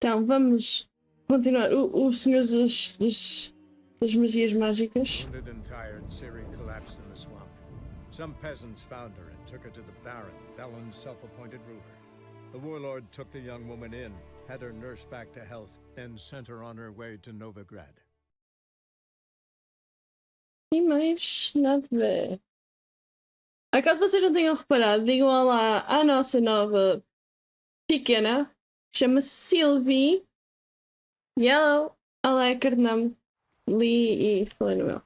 Então, vamos continuar. O senhor das magias mágicas. Wounded and tired, Ciri collapsed in the swamp. Some peasants found her and took her to the Baron, Velen's self-appointed ruler. The warlord took the young woman in, had her nursed back to health, then sent her on her way to Novigrad. E mais nada. Acaso vocês não tenham reparado, digam olá à nossa nova pequena, chama-se Sylvie. Yellow, ela é cardename. Li e falei no meu.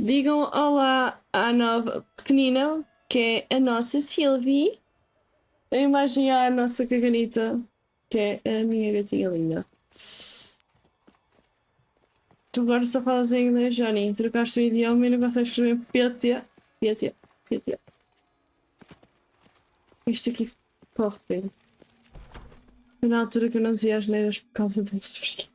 Digam olá à nova pequenina, que é a nossa Sylvie. A imagem à nossa caganita, que é a minha gatinha linda. Tu agora só falas em inglês, Johnny. Trocaste o idioma e não consegues escrever PT. Isto aqui, porra, filho. Foi na altura que eu não dizia as neiras por causa do sofrimento.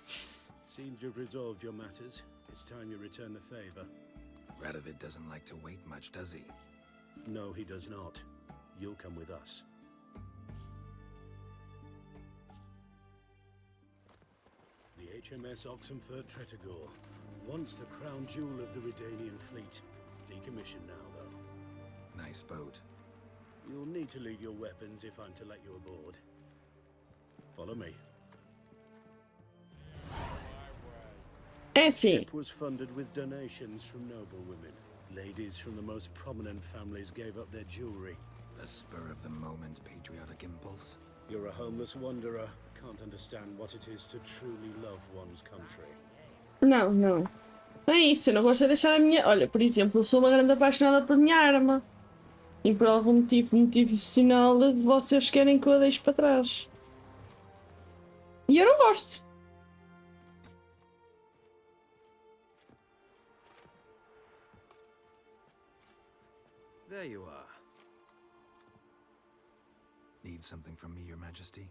Seems you've resolved your matters. It's time you return the favor. Radovid doesn't like to wait much, does he? No, he does not. You'll come with us. The HMS Oxenford Tretogor, once the crown jewel of the Redanian fleet. Decommissioned now, though. Nice boat. You'll need to leave your weapons if I'm to let you aboard. Follow me. É sim. It was funded with donations from noble women. Ladies from the most prominent families gave up their jewelry. A spur-of-the-moment patriotic impulse? You're a homeless wanderer. Can't understand what it is to truly love one's country. Não, não. Não é isso, eu não gosto de deixar a minha... Olha, por exemplo, eu sou uma grande apaixonada pela minha arma. E por algum motivo motivacional vocês querem que eu a deixe para trás. E eu não gosto. There you are. Need something from me, Your Majesty?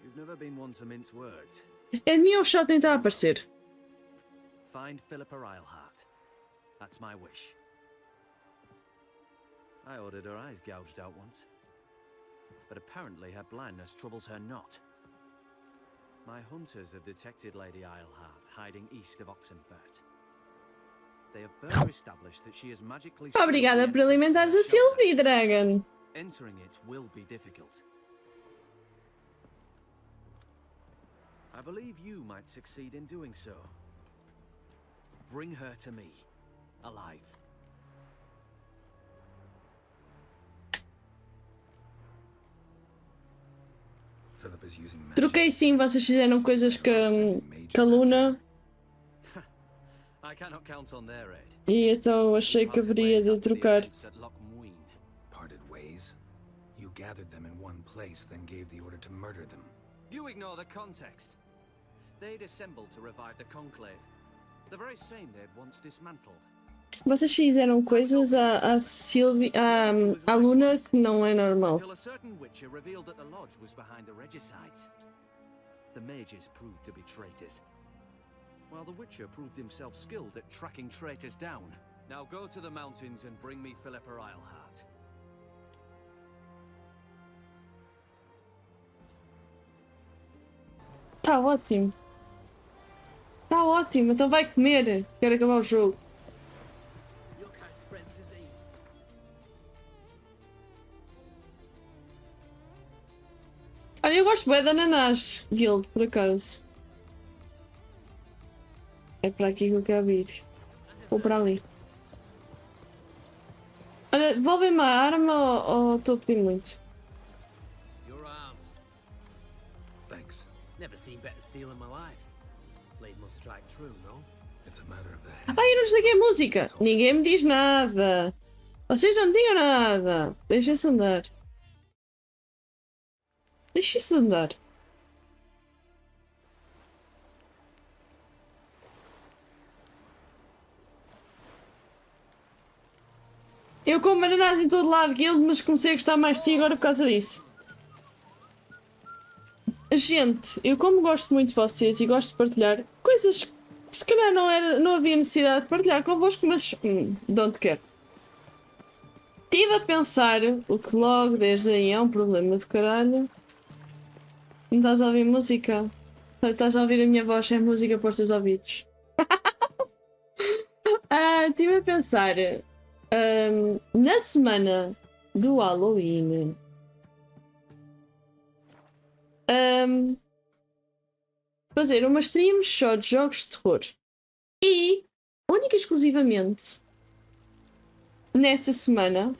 You've never been one to mince words. É de mim ou o chá tentar aparecer? Find Philippa Eilhart. That's my wish. I ordered her eyes gouged out once. But apparently her blindness troubles her not. My hunters have detected Lady Eilhart hiding east of Oxenfurt. They have further established that she is magically... Obrigada por alimentares a Sylvie, Dragon. Entering it will be difficult. I believe you might succeed in doing so. Bring her to me, alive. Philip is using magic. Troquei sim, vocês fizeram coisas que a Luna. I cannot count on their aid. E então achei que haveria de trocar. Parted ways? You gathered them in one place, then gave the order to murder them. You ignore the context. They'd assembled to revive the conclave. The very same they'd once dismantled. Vocês fizeram coisas a Sylvie, a Luna que não é normal. Until a certain witcher revealed that the lodge was behind the regicides. The mages proved to be traitors, while the witcher proved himself skilled at tracking traitors down. Now go to the mountains and bring me Philippa Eilhart. Tá ótimo. Tá ótimo, então vai comer. Quero acabar o jogo. Olha, eu gosto bem da Ananás Guild, por acaso. É para aqui que eu quero ir. Ou para ali. Olha, devolvem-me a arma ou estou a pedir muito? Your arms. Thanks. Never seen better steel in my life. Blade must strike true, no? It's a matter of the hand. Ai, eu não desliguei a música. Ninguém me diz nada. Vocês não me digam nada. Deixem-se andar. Deixem-se andar. Eu como ananás em todo lado, Guild, mas comecei a gostar mais de ti agora por causa disso. Gente, eu como gosto muito de vocês e gosto de partilhar coisas que se calhar não havia necessidade de partilhar convosco, mas don't care. Estive a pensar, o que logo desde aí é um problema do caralho. Não estás a ouvir música? Estás a ouvir a minha voz sem música para os teus ouvidos. Estive a pensar, na semana do Halloween, fazer uma stream só de jogos de terror. E, única e exclusivamente, nessa semana,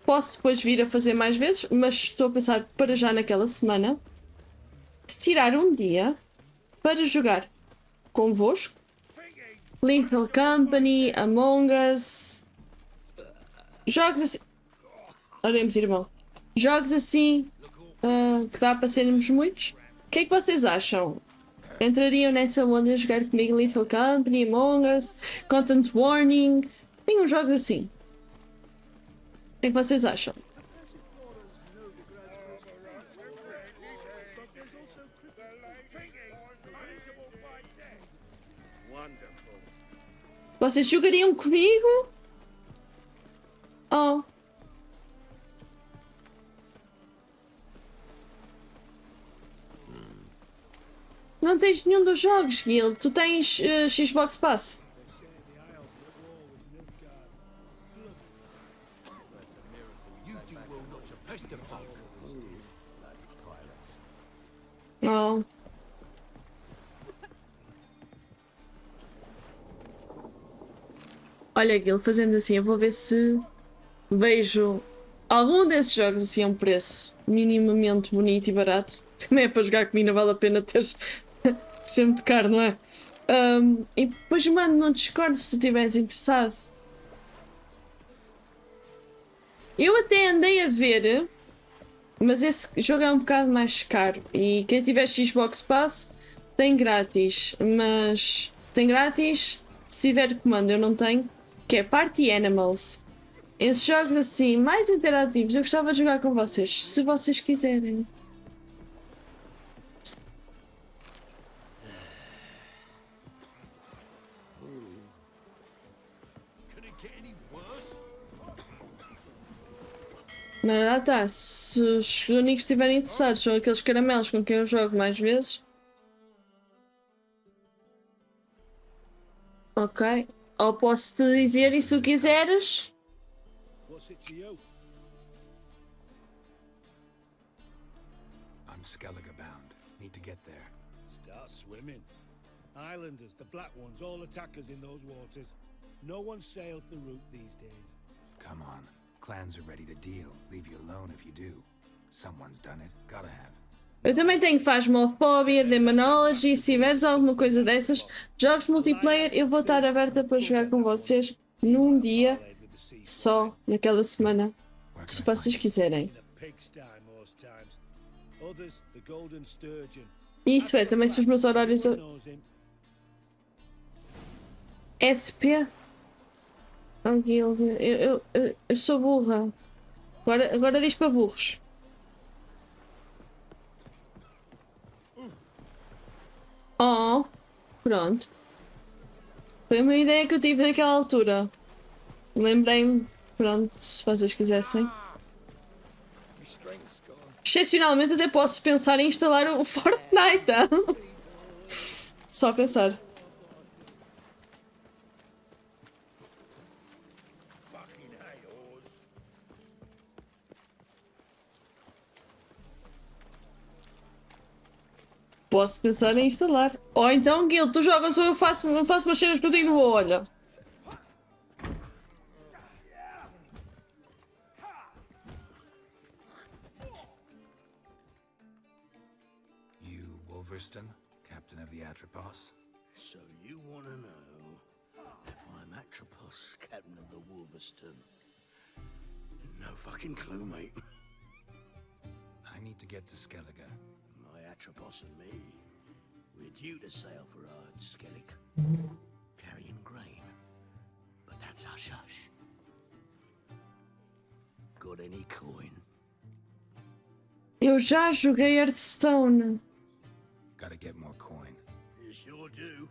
posso depois vir a fazer mais vezes, mas estou a pensar para já naquela semana, de tirar um dia para jogar convosco Lethal Company, Among Us, jogos assim. Oremos, irmão. Jogos assim que dá para sermos muitos. O que é que vocês acham? Entrariam nessa onda a jogar comigo Lethal Company, Among Us, Content Warning? Tem uns jogos assim. O que é que vocês acham? Vocês jogariam comigo? Oh. Não tens nenhum dos jogos, Gil. Tu tens Xbox Pass. Oh. Olha, Gil, fazemos assim. Eu vou ver se vejo algum desses jogos assim a um preço minimamente bonito e barato. Também é para jogar comigo, não vale a pena teres ser muito caro, não é? E depois mando no Discord se tu estiveres interessado. Eu até andei a ver, mas esse jogo é um bocado mais caro. E quem tiver Xbox Pass tem grátis, mas tem grátis se tiver comando, eu não tenho, que é Party Animals. Esses jogos assim, mais interativos, eu gostava de jogar com vocês, se vocês quiserem. Mas lá está, se os únicos estiverem interessados são aqueles caramelos com quem eu jogo mais vezes. Ok. Ou posso te dizer, e se o quiseres. What's it to you? I'm Skellige bound. Need to get there. Start swimming. Islanders, the black ones, all attackers in those waters. No one sails the route these days. Come on. Clans are ready to deal. Leave you alone if you do. Someone's done it. Gotta have. Eu também tenho Phasmophobia, Demonology, se tiveres alguma coisa dessas, jogos multiplayer, eu vou estar aberta para jogar com vocês num dia só, naquela semana, se vocês quiserem. E isso é, também se os meus horários... SP? Oh, Guild, eu sou burra. Agora diz para burros. Oh, pronto. Foi uma ideia que eu tive naquela altura. Lembrei-me, pronto, se vocês quisessem. Excepcionalmente até posso pensar em instalar o Fortnite, tá? Só pensar. Posso pensar em instalar. Ou então, Gil, tu jogas ou eu faço umas cenas contigo no olho. You, Wolverston, captain of the Atropos? So you want to know if I'm Atropos, captain of the Wolverston? No fucking clue, mate. I need to get to Skellige. My Atropos and me, we're due to sail for Ard Skellig, carrying grain. But that's hush-hush. Got any coin? Eu já joguei Hearthstone. Gotta get more coin. You sure do.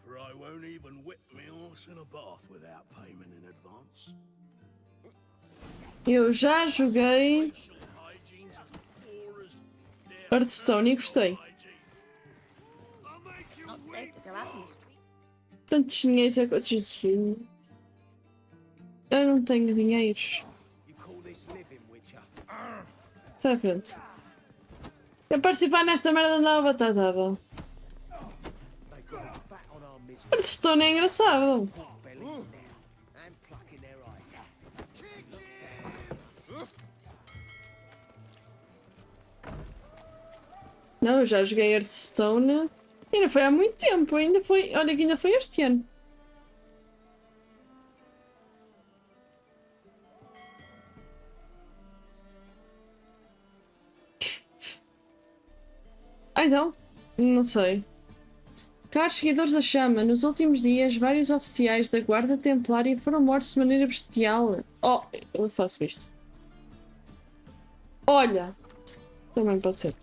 For I won't even whip me horse in a bath without payment in advance. Eu já joguei Hearthstone e gostei. It's not safe to go out in the street. Tantos dinheiros é que eu Jesus. Eu não tenho dinheiros. Está à frente. Quer participar nesta merda nova? Tá. Hearthstone é engraçado. Não, eu já joguei Hearthstone e não foi há muito tempo, ainda foi, olha que ainda foi este ano. Ah, então, não sei. Caros seguidores da chama, nos últimos dias vários oficiais da Guarda Templária foram mortos de maneira bestial. Oh, eu faço isto. Olha! Também pode ser.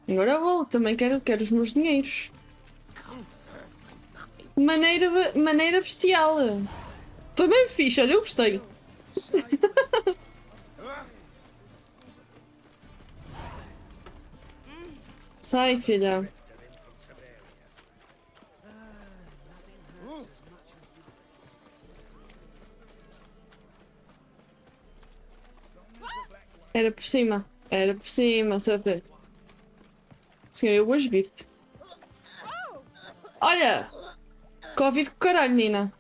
Agora vou, também quero os meus dinheiros. Maneira bestial. Foi bem fixe, olha, eu gostei. Sai, filha. Era por cima, sabe? Senhor, eu hoje vir-te. Olha! Covid com caralho, Nina.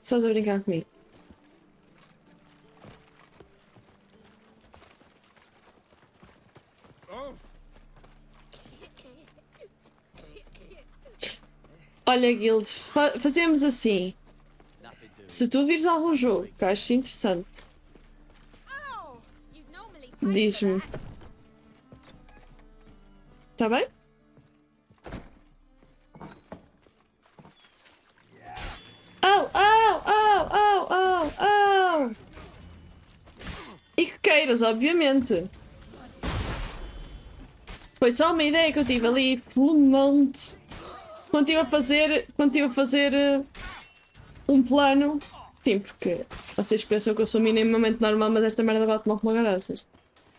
Estás a brincar comigo. Olha, Guild, fazemos assim. Se tu vires algum jogo que aches interessante, diz-me. Tá bem? Au! E que queiras, obviamente. Foi só uma ideia que eu tive ali pelo monte. Quando estive a fazer um plano. Sim, porque vocês pensam que eu sou minimamente normal, mas esta merda bate-me com uma garaças.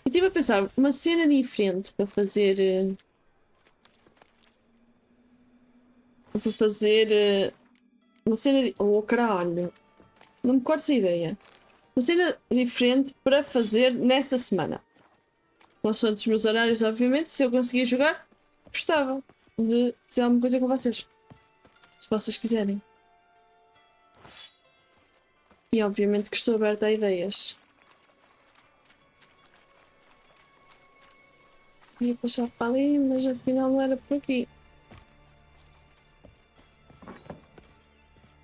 E estive a pensar uma cena diferente para fazer. Para fazer. Uma cena. Oh, caralho! Não me cortes a ideia. Uma cena diferente para fazer nessa semana. Consoante os meus horários, obviamente, se eu conseguir jogar, gostava de dizer alguma coisa com vocês. Se vocês quiserem. E obviamente que estou aberta a ideias. Ia passar para ali, mas afinal não era por aqui.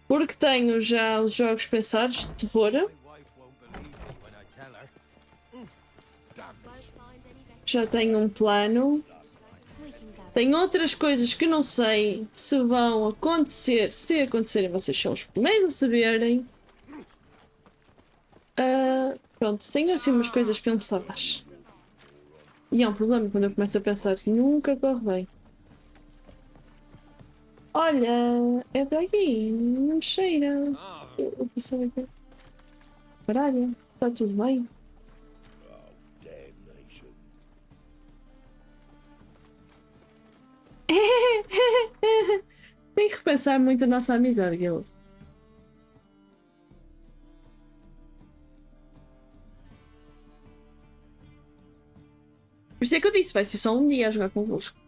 Porque tenho já os jogos pensados de terror. Já tenho um plano. Tenho outras coisas que não sei se vão acontecer. Se acontecerem, vocês são os primeiros a saberem. Pronto, tenho assim umas coisas pensadas. E é um problema quando eu começo a pensar que nunca corre bem. Olha, é para aqui, não me cheira. Eu pensava que... Caralho, está tudo bem? Tenho que repensar muito a nossa amizade, Guild. Por isso é que eu disse, vai ser só um dia a jogar convosco.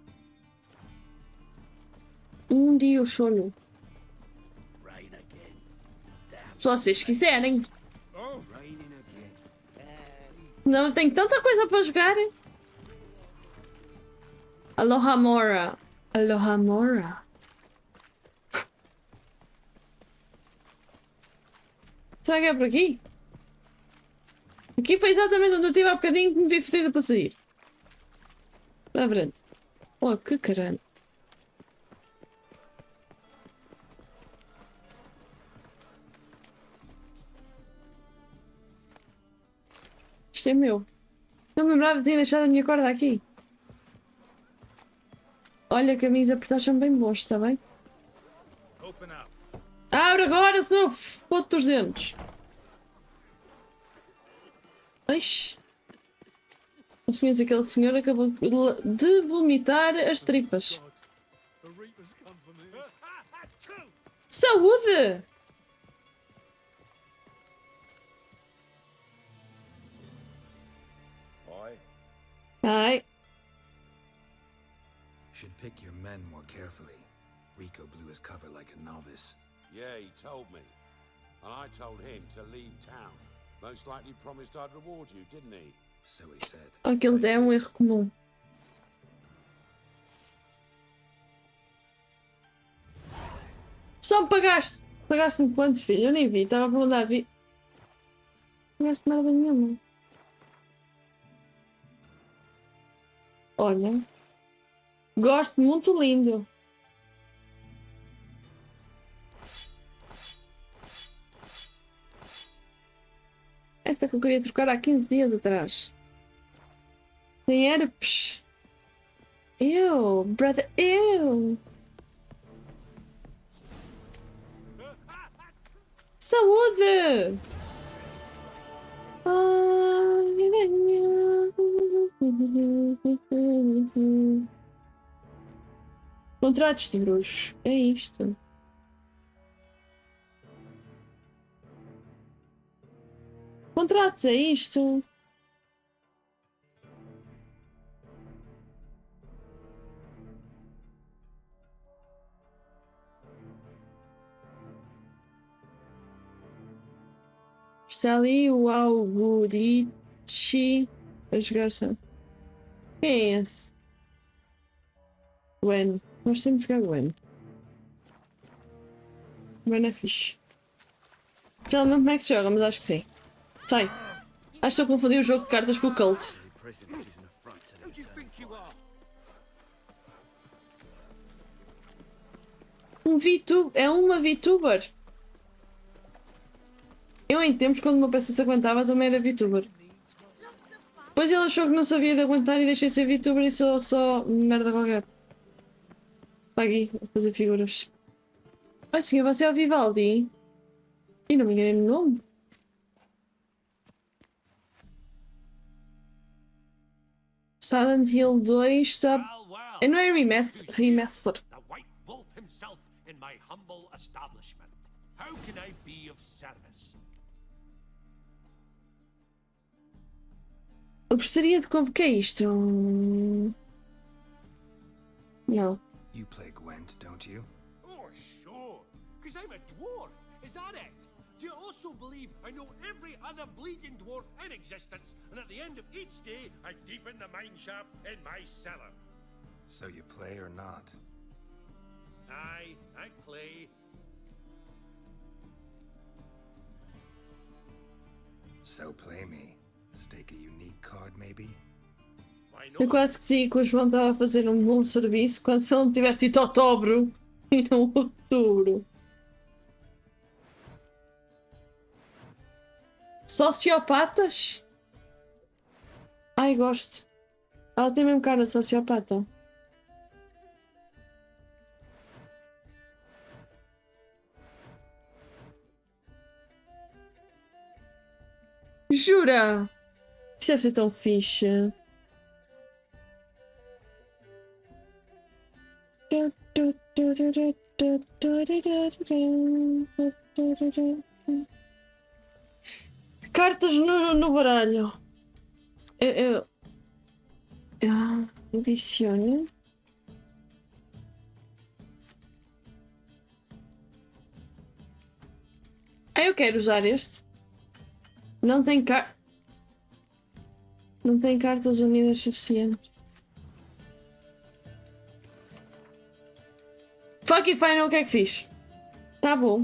Um dia o sono. Se vocês quiserem. Não, tenho tanta coisa para jogar. Aloha Mora. Aloha Mora. Será que é por aqui? Aqui foi exatamente onde eu estive há bocadinho que me vi fedida para sair. À frente. Oh, que caralho. Isto é meu. Não me lembrava de ter deixado a minha corda aqui. Olha que as minhas apertagens são bem boas, está bem? Abre agora, senão foto os dentes. Eixe. O senhor, aquele senhor acabou de vomitar as tripas. Saúde! Ai. Should pick your men more carefully. Rico blew his cover like a novice. Yeah, he told me. And I told him to leave town. Most likely promised I'd reward you, didn't he? So he said. Aquele é um erro comum. Só me pagaste! Pagaste-me quanto, filho? Eu nem vi, estava a perguntar. Não pagaste merda nenhuma. Olha. Gosto, muito lindo. Esta que eu queria trocar há 15 dias atrás. Tem herpes. Eu, brother, eu. Saúde! Contratos de bruxos. É isto. Contratos, é isto. Está ali o Algurici a jogar-se. Quem é esse? Gwen. Nós temos que jogar Gwen. Gwen é fixe. Já não lembro como é que se joga, mas acho que sim. Sai. Acho que eu confundi o jogo de cartas com o Cult. Um VTuber. É uma VTuber. Eu em tempos, quando uma peça se aguentava, também era VTuber. Depois ele achou que não sabia de aguentar e deixei de ser VTuber e só merda qualquer. Paguei a fazer figuras. Ah, senhor, você é o Vivaldi? E não me enganei no nome. Silent Hill 2 está... Não é remaster. The White Wolf himself in my humble establishment. How can I be of service? Eu gostaria de convocar isto. Não. You play Gwent, don't you? Oh, sure. Because I'm a dwarf. Is that it? Do you also believe I know every other bleeding dwarf in existence, and at the end of each day, I deepen the mine shaft in my cellar? So you play or not? Aye, I play. So play me. Stake a unique card, maybe? Why Eu not? quase que sim, que o João estava a fazer um bom serviço quando se ele não tivesse ido outubro e não outubro. Sociopatas? Ai, gosto. Ela tem mesmo cara de sociopata. Jura? Isso deve ser tão fixe. Cartas no baralho. Adicione. Eu quero usar este. Não tem Não tem cartas unidas suficientes. Fuck if I know o que é que fiz. Tá bom.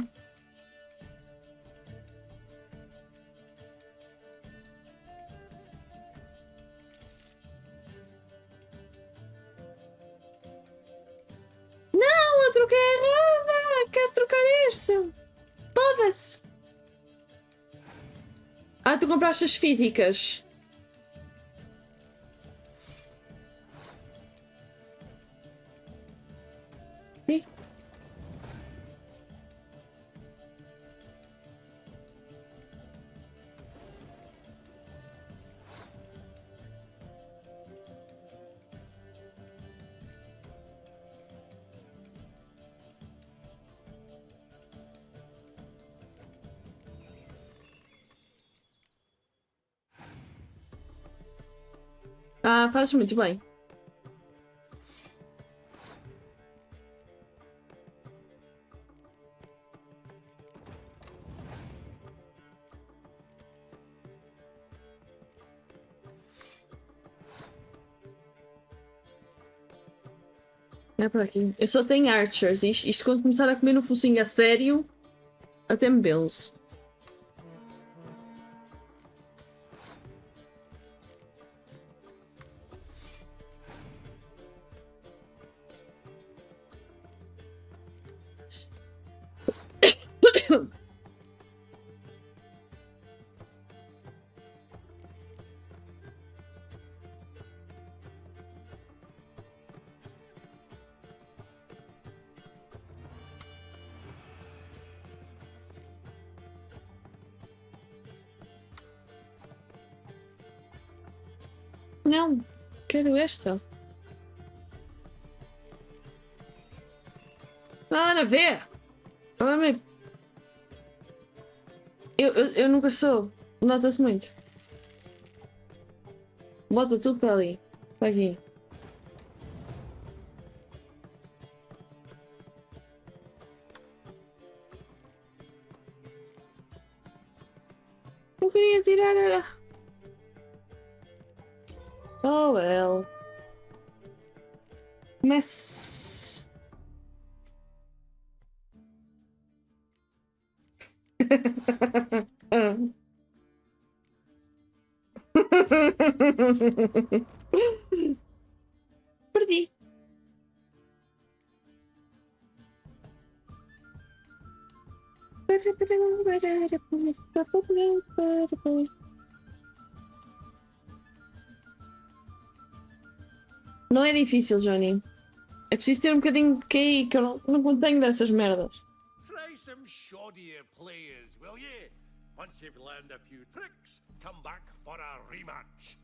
Não, eu troquei errada. Quero trocar este. Foda-se. Ah, tu compraste as físicas. Ah, fazes muito bem. É por aqui. Eu só tenho archers. Isto quando começar a comer no focinho a sério, até me benzo. Não, quero esta. Nada a ver. Eu nunca soube. Nota-se muito. Bota tudo para ali. Para aqui. Eu queria tirar era. Oh well. Mas. Perdi. Não é difícil, Johnny. É preciso ter um bocadinho de QI, que eu não contenho dessas merdas. Try some shoddier players, will ye? Once you've learned a few tricks, come back for a rematch.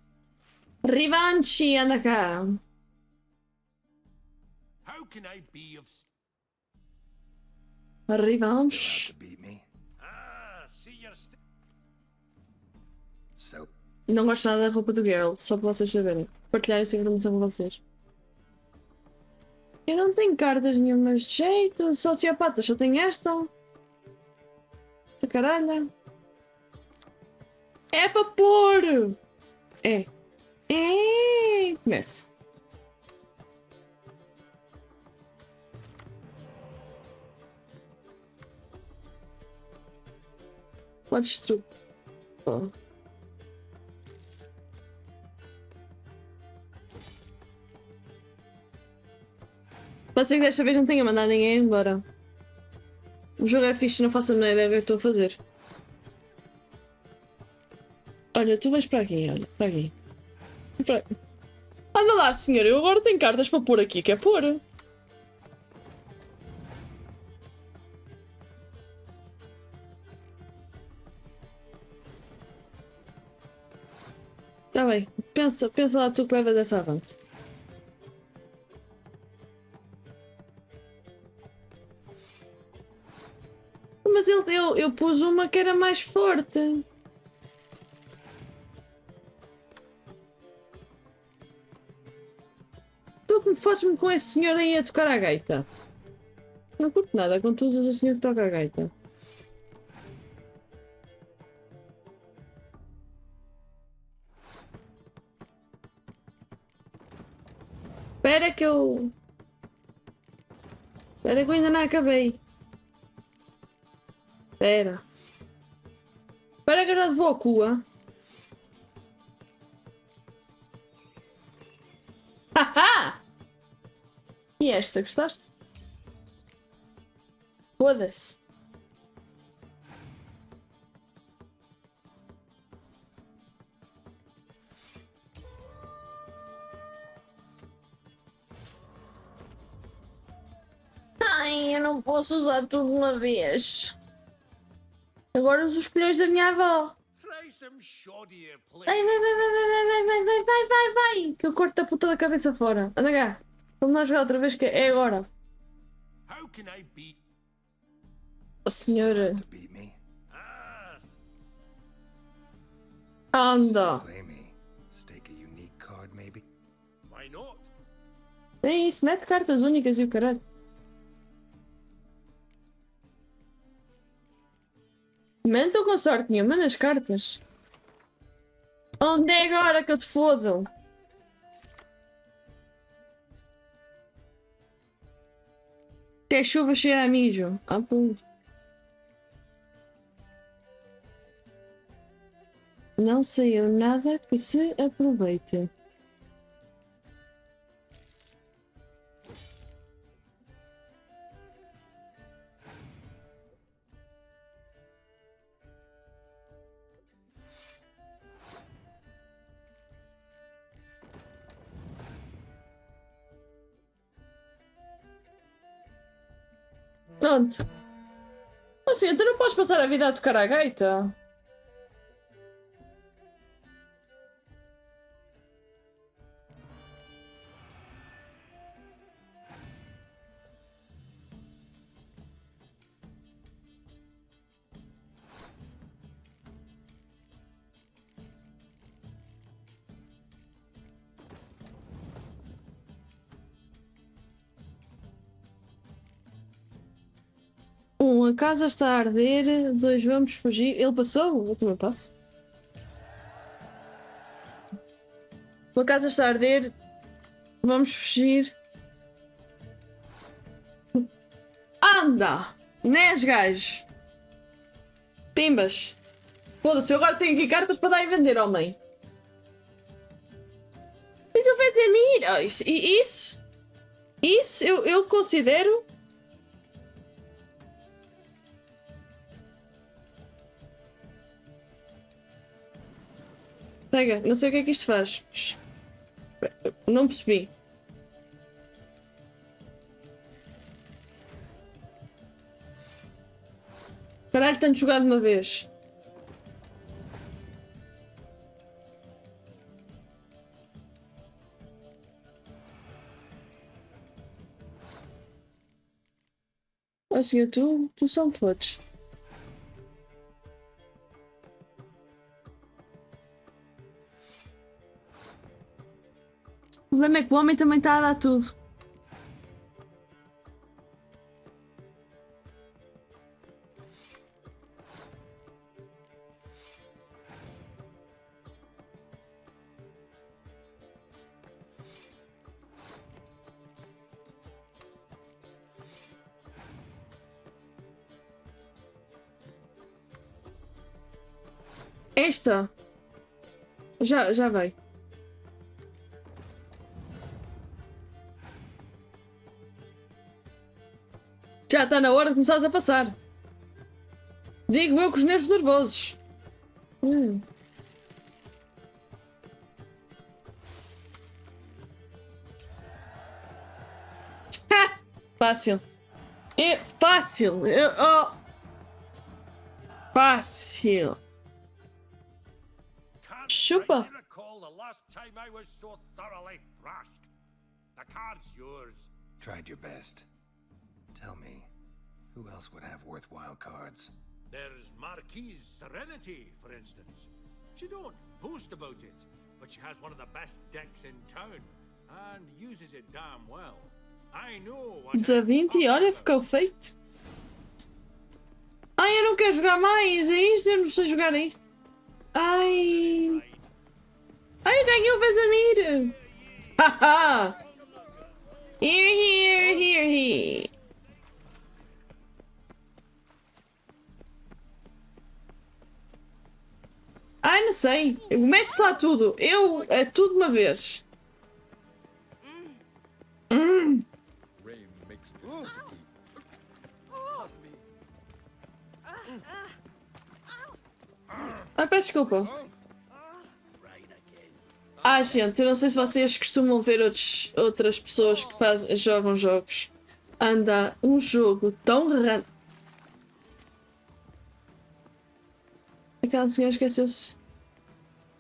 Revanche, anda cá. How can I be of... Revanche. To beat me. Ah, see you're So, Não gosto nada da roupa do Geralt, só para vocês saberem. Partilhar essa informação com vocês. Eu não tenho cartas nenhumas de jeito. Sociopatas, só tenho esta. Esta caralho. É para pôr! É. Comece. Podes destruir. Oh. Pode ser que desta vez não tenha mandado ninguém embora. O jogo é fixe, não faço a menor ideia do que estou a fazer. Olha, tu vais para aqui, olha, para aqui. Para... Anda lá, senhora, eu agora tenho cartas para pôr aqui, quer pôr? Tá bem, pensa lá tu que levas essa avante. Mas eu pus uma que era mais forte. Tu que me fodes-me com esse senhor aí a tocar a gaita. Não curto nada quando tu usas o senhor que toca a gaita. Espera que eu... Espera que eu ainda não acabei. Espera. Espera que eu já te vou à cua. Haha! E esta, gostaste? Foda-se. Ai, eu não posso usar tudo de uma vez. Agora uso os colhões da minha avó. Try some shoddier players. Vai, que eu corto a puta da cabeça fora. Anda cá. Vamos lá jogar outra vez que é agora. How can I be... Oh, senhora. to beat me. Ah, Anda. Play me. Stake a unique card, maybe. É isso, mete cartas únicas e o caralho. Não estou com sorte nenhuma nas cartas. Onde é agora que eu te fodo? Até chuva cheira a mijo. Ah, pô. Não saiu nada que se aproveite. Pronto. Assim, tu não podes passar a vida a tocar a gaita? A casa está a arder. 2, vamos fugir. Ele passou? Eu também passo. A casa está a arder. Vamos fugir. Anda! Nes, gajo! Pimbas! Foda-se, eu agora tenho aqui cartas para dar e vender, homem. Mas eu fiz a mira. Isso eu considero. Pega, não sei o que é que isto faz. Não percebi. Caralho, tanto jogado de uma vez. Assim, tu só me fodes. O problema é que o homem também está a dar tudo. Esta já vai. Já está na hora de começares a passar. Digo eu com os nervos nervosos. Fácil. É fácil. Fácil. Chupa. Tried your best. Tell me, who else would have worthwhile cards? There's Marquise Serenity, for instance. She don't boast about it, but she has one of the best decks in town, and uses it damn well. I know what... 20, olha, ficou feito. Ai, eu não quero jogar mais, é isto, eu não sei jogar aí. Ai, ganhei o Vesemir. Haha. Here. Ai, não sei. Mete-se lá tudo. É tudo de uma vez. Ai, peço desculpa. Gente, eu não sei se vocês costumam ver outras pessoas que jogam jogos. Anda um jogo tão random. Aquela senhora esqueceu-se.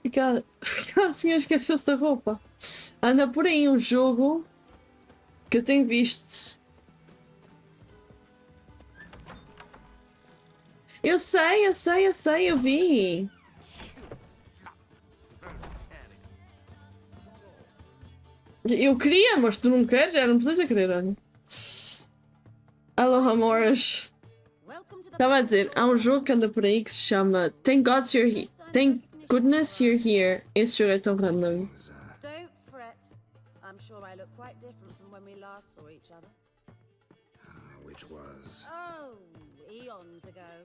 Aquela senhora esqueceu-se da roupa. Anda por aí um jogo que eu tenho visto. Eu sei, eu vi. Eu queria, mas tu não queres? Já não precisas querer, olha. Aloha, amores. Estava a dizer, há um jogo que anda por aí que se chama Thank Goodness You're Here. Esse jogo é tão random. Don't fret. I'm sure I look quite different from when we last saw each other. Which was... Oh, eons ago.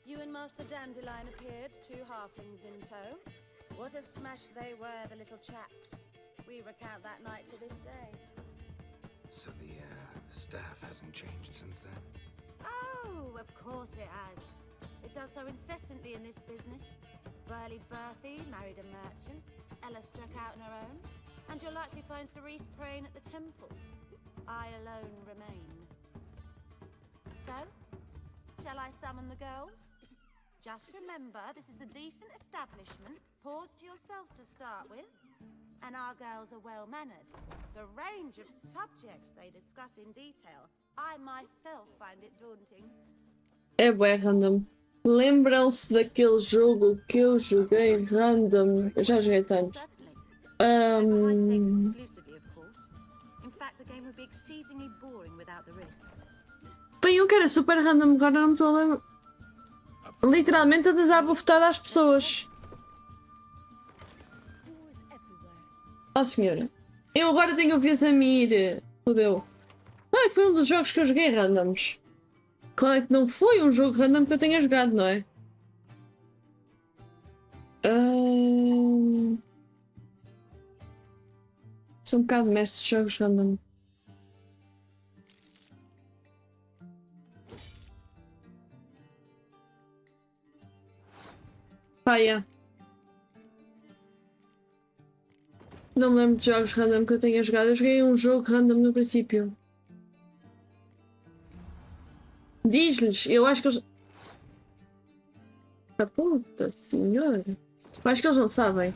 You and Master Dandelion appeared, two halflings in tow. What a smash they were, the little chaps. We recount that night to this day. So the, staff hasn't changed since then? Oh, of course it has. It does so incessantly in this business. Burly Bertie married a merchant, Ella struck out on her own, and you'll likely find Cerise praying at the temple. I alone remain. So, shall I summon the girls? Just remember, this is a decent establishment. Pause to yourself to start with. And our girls are well-mannered. The range of subjects they discuss in detail, I myself find it daunting. É bué random. Lembram-se daquele jogo que eu joguei random? Eu já joguei tanto. Bem, um que era super random, agora não me estou a lembrar. Literalmente a desabofetada às pessoas. Oh senhora, eu agora tenho o Vezamir. Fodeu. Ai, foi um dos jogos que eu joguei randoms. Qual é que não foi um jogo random que eu tenha jogado, não é? Sou um bocado mestre de jogos random. Yeah. Não me lembro de jogos random que eu tenha jogado. Eu joguei um jogo random no princípio. Diz-lhes, eu acho que eles... A puta senhora. Eu acho que eles não sabem.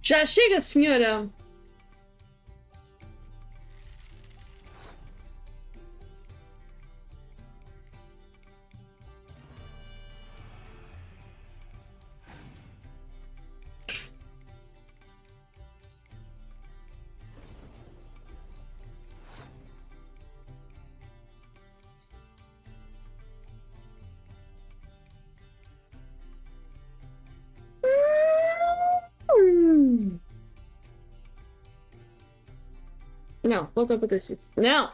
Já chega, senhora! Não, volta para ter sido. Não!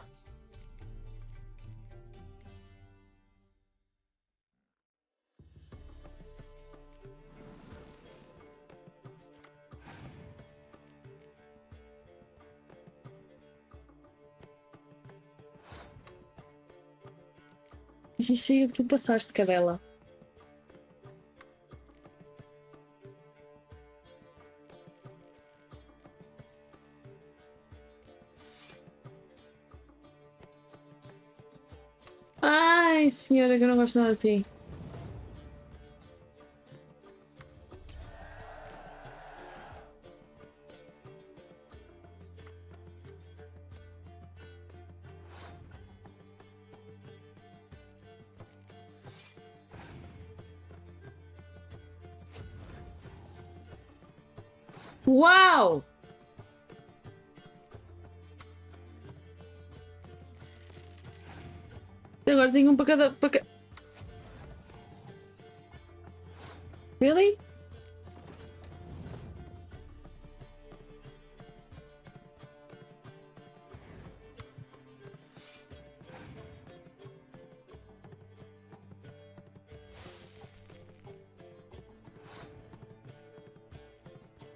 Isso aí tu passaste, cadela. Ai, senhora, que eu não gosto nada de ti. Uau! Agora tenho um para cada... Really?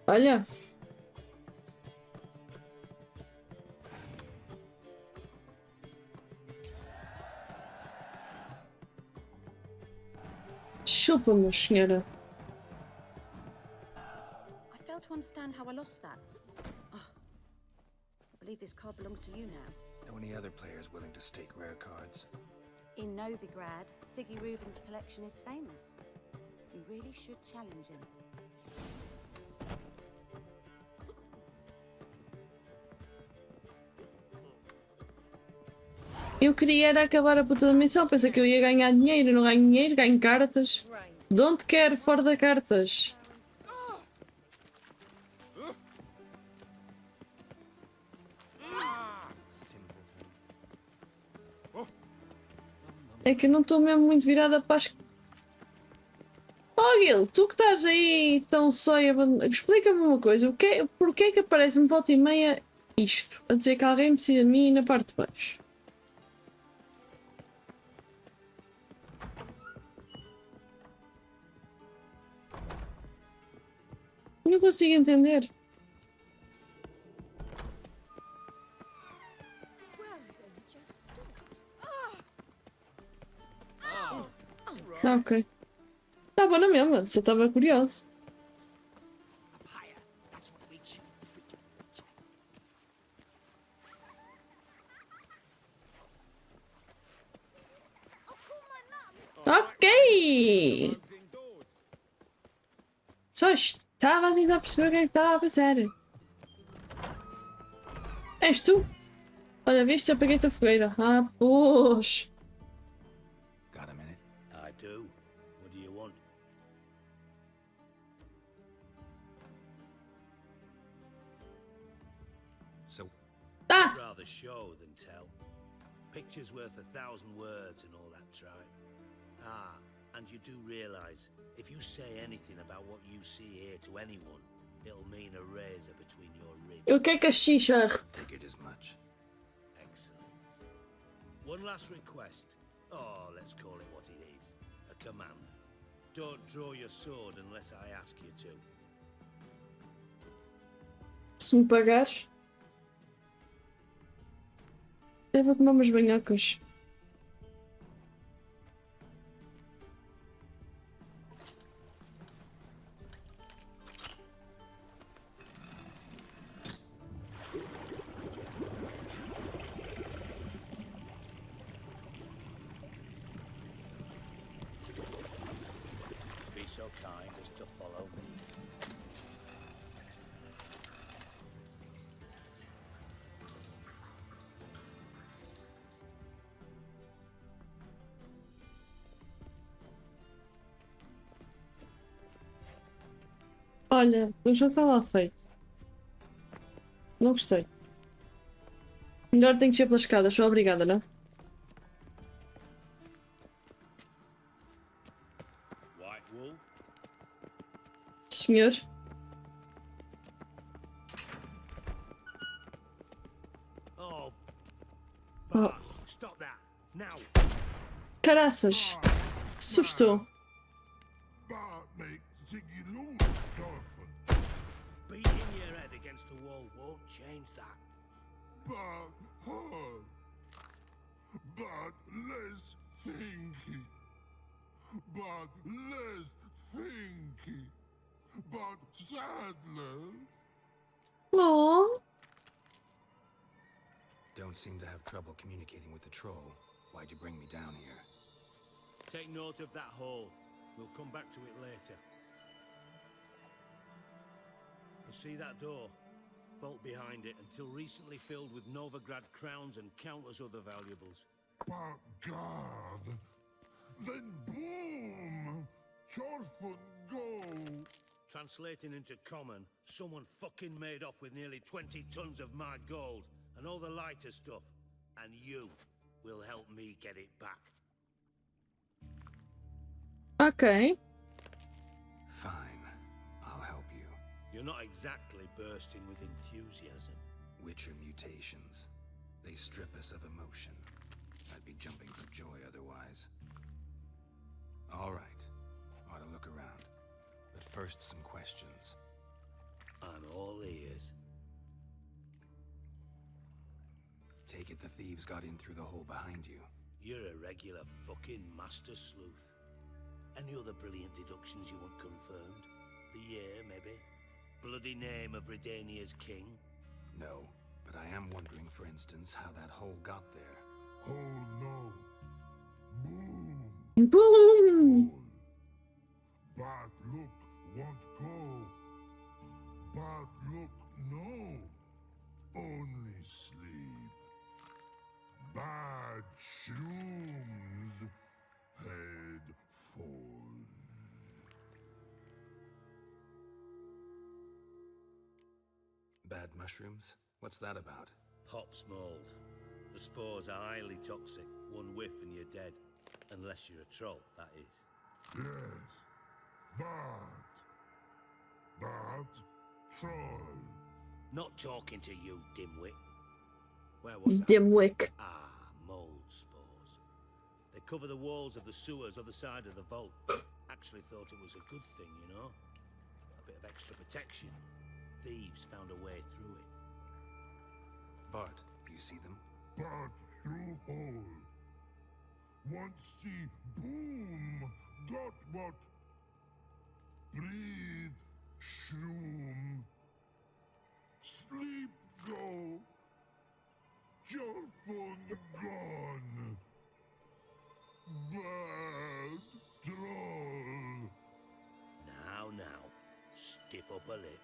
Olha. Desculpa-me, senhora. I fail to understand how I lost that. Oh, I believe this card belongs to you now. Know any other players willing to stake rare cards? In Novigrad, Siggy Reuven's collection is famous. You really should challenge him. Eu queria era acabar a puta da missão. Pensei que eu ia ganhar dinheiro. Não ganho dinheiro, ganho cartas. Don't care for the cartas. É que eu não estou mesmo muito virada para as... Oh, Gil, tu que estás aí tão só e abandonado... Explica-me uma coisa. Porquê é que aparece-me volta e meia isto? A dizer que alguém precisa de mim na parte de baixo. Não consigo entender. Ok. Tá bom na mesma, só estava curioso. Ok! Só estava a tentar perceber o que é que estava a passar. És tu? Olha, viste? Apaguei-te a fogueira. Ah, pois. Got a minute? I do. What do you want? So, Ah! I'd rather show than tell. Picture's worth 1,000 words and all that tribe. Ah, and you do realize, if you say anything about what you see here to anyone, it'll mean a razor between your ribs. Eu quero que a xixa. figured as much. Excellent. One last request. Oh, let's call it what it is. A command. Don't draw your sword unless I ask you to. Se me pagares. Eu vou tomar umas banhocas. Be so kind as to follow me. Olha, o jogo está mal feito. Não gostei. Melhor tenho que descer pelas escadas, sou obrigada, não? White Wolf? Senhor? Oh. Oh. Bart, stop that. Now. Caraças! Que susto! Bart makes Siggy lose, Jorfan. Beating your head against the wall won't change that. Bart hard. Bart less thinky. Bart less thinky. Bart sadler. Oh, Don't seem to have trouble communicating with the troll. Why'd you bring me down here? Take note of that hole. We'll come back to it later. You see that door? Vault behind it, until recently filled with Novigrad crowns and countless other valuables. Bart guard. Then boom! Jorfan go. Translating into common, someone fucking made off with nearly 20 tons of my gold and all the lighter stuff. And you will help me get it back. ok. Fine. I'll help you. You're not exactly bursting with enthusiasm. Witcher mutations. They strip us of emotion. I'd be jumping for joy otherwise. All right. Ought to look around. But first, some questions. I'm all ears. Take it the thieves got in through the hole behind you. You're a regular fucking master sleuth. Any other brilliant deductions you want confirmed? The year, maybe? Bloody name of Redania's king? No, but I am wondering, for instance, how that hole got there. Oh no. Boom. Boom! Hole. Bad look won't go. Bad look no. Only sleep. Bad shrooms. Head falls. Bad mushrooms? What's that about? Pop's mold. The spores are highly toxic. One whiff and you're dead. Unless you're a troll, that is. Yes. Bad. Bad troll. Not talking to you, dimwit. Where was that? Dimwick. Ah, mold spores. They cover the walls of the sewers other side of the vault. Actually thought it was a good thing, you know? A bit of extra protection. Thieves found a way through it. Bart, do you see them? Bad through hole. Want see boom. Got what? Breathe. Shroom. Sleep go. Your phone gone. Bad troll. Now. Stiff up a lip.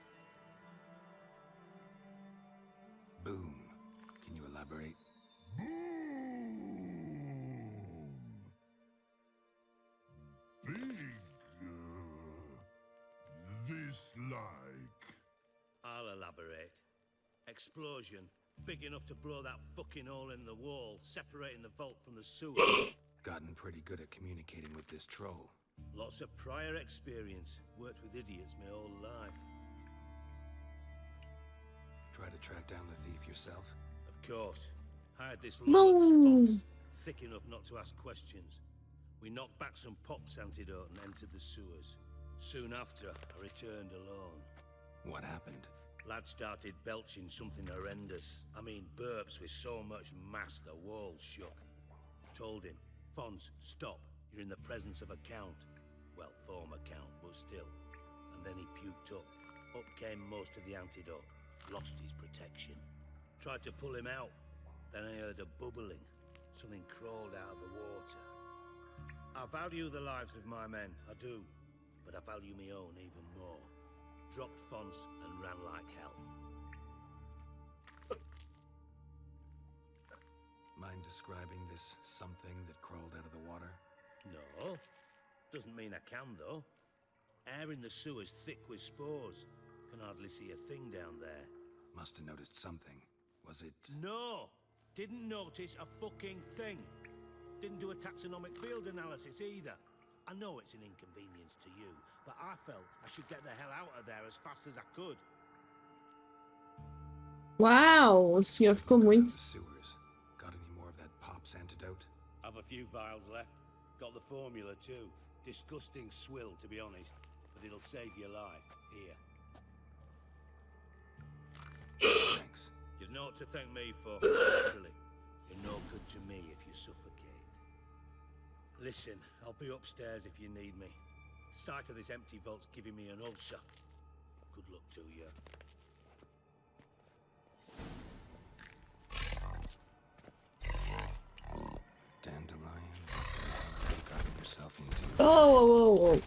Boom. Can you elaborate? Boom. Big. This like. I'll elaborate. Explosion. Big enough to blow that fucking hole in the wall, separating the vault from the sewer. Gotten pretty good at communicating with this troll. Lots of prior experience. Worked with idiots my whole life. Try to track down the thief yourself? Of course. Hired this Boom. Lummox fox. Thick enough not to ask questions. We knocked back some Pop's antidote and entered the sewers. Soon after, I returned alone. What happened? Lad started belching something horrendous. I mean, burps with so much mass the walls shook. Told him, Fons, stop. You're in the presence of a count. Well, former count, but still. And then he puked up. Up came most of the antidote. Lost his protection. Tried to pull him out. Then I heard a bubbling. Something crawled out of the water. I value the lives of my men, I do. But I value my own even more. Dropped Fons and ran like hell. Mind describing this something that crawled out of the water? No. Doesn't mean I can, though. Air in the sewer's thick with spores. Can hardly see a thing down there. Must have noticed something. Was it... No! Didn't notice a fucking thing. Didn't do a taxonomic field analysis either. I know it's an inconvenience to you, but I felt I should get the hell out of there as fast as I could. Uau, o senhor ficou muito. The sewers. Got any more of that Pop's antidote? Have a few vials left. Got the formula too. Disgusting swill, to be honest, but it'll save your life. Here. Thanks. You've naught to thank me for, naturally. You're no good to me if you suffocate. Listen, I'll be upstairs if you need me. Sight of this empty vault's giving me an ulcer. Good luck to you. Dandelion, what have you gotten yourself into? Oh.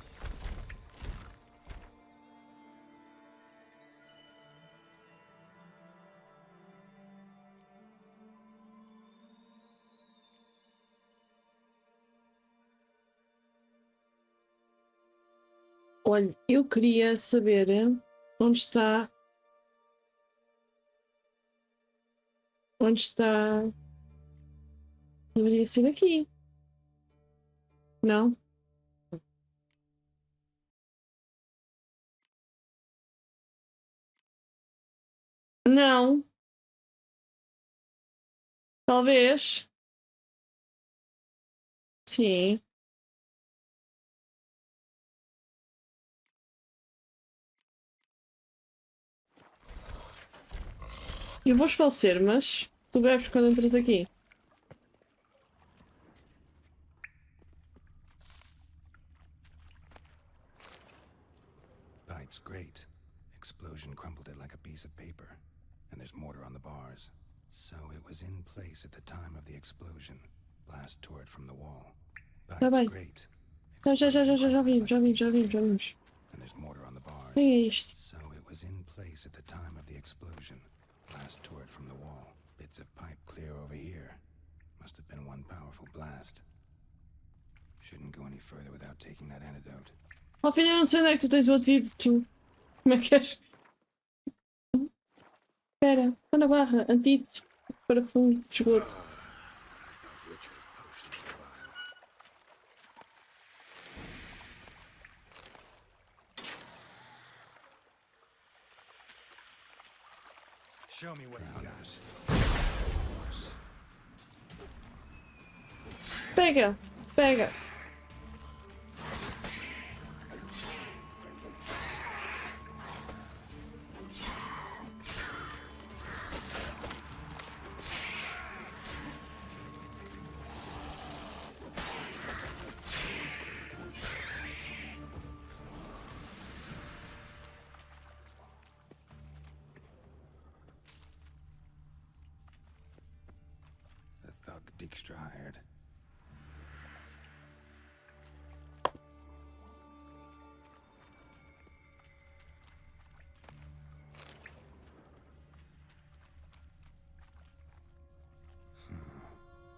Olha, eu queria saber onde está. Onde está. Deveria ser aqui. Não? Não. Talvez. Sim. Eu vou esfalecer, mas tu bebes quando entras aqui. explosion crumpled it like a piece of paper, and there's mortar on the bars. So it was in place at the time of the explosion. Blast tore it from the wall. Tá bem. Great. Já vimos. And there's mortar on the bars. Quem é isto? So it was in place at the time of the explosion. Blast tore it from the wall. Bits of pipe clear over here. Must have been one powerful blast. Shouldn't go any further without taking that antidote. Ó filho, eu não sei onde é que tu tens o antídoto. Como é que és? Espera, está na barra. Antídoto para fundo de esgoto. Show me what you got. Pega. The thug Dijkstra hired.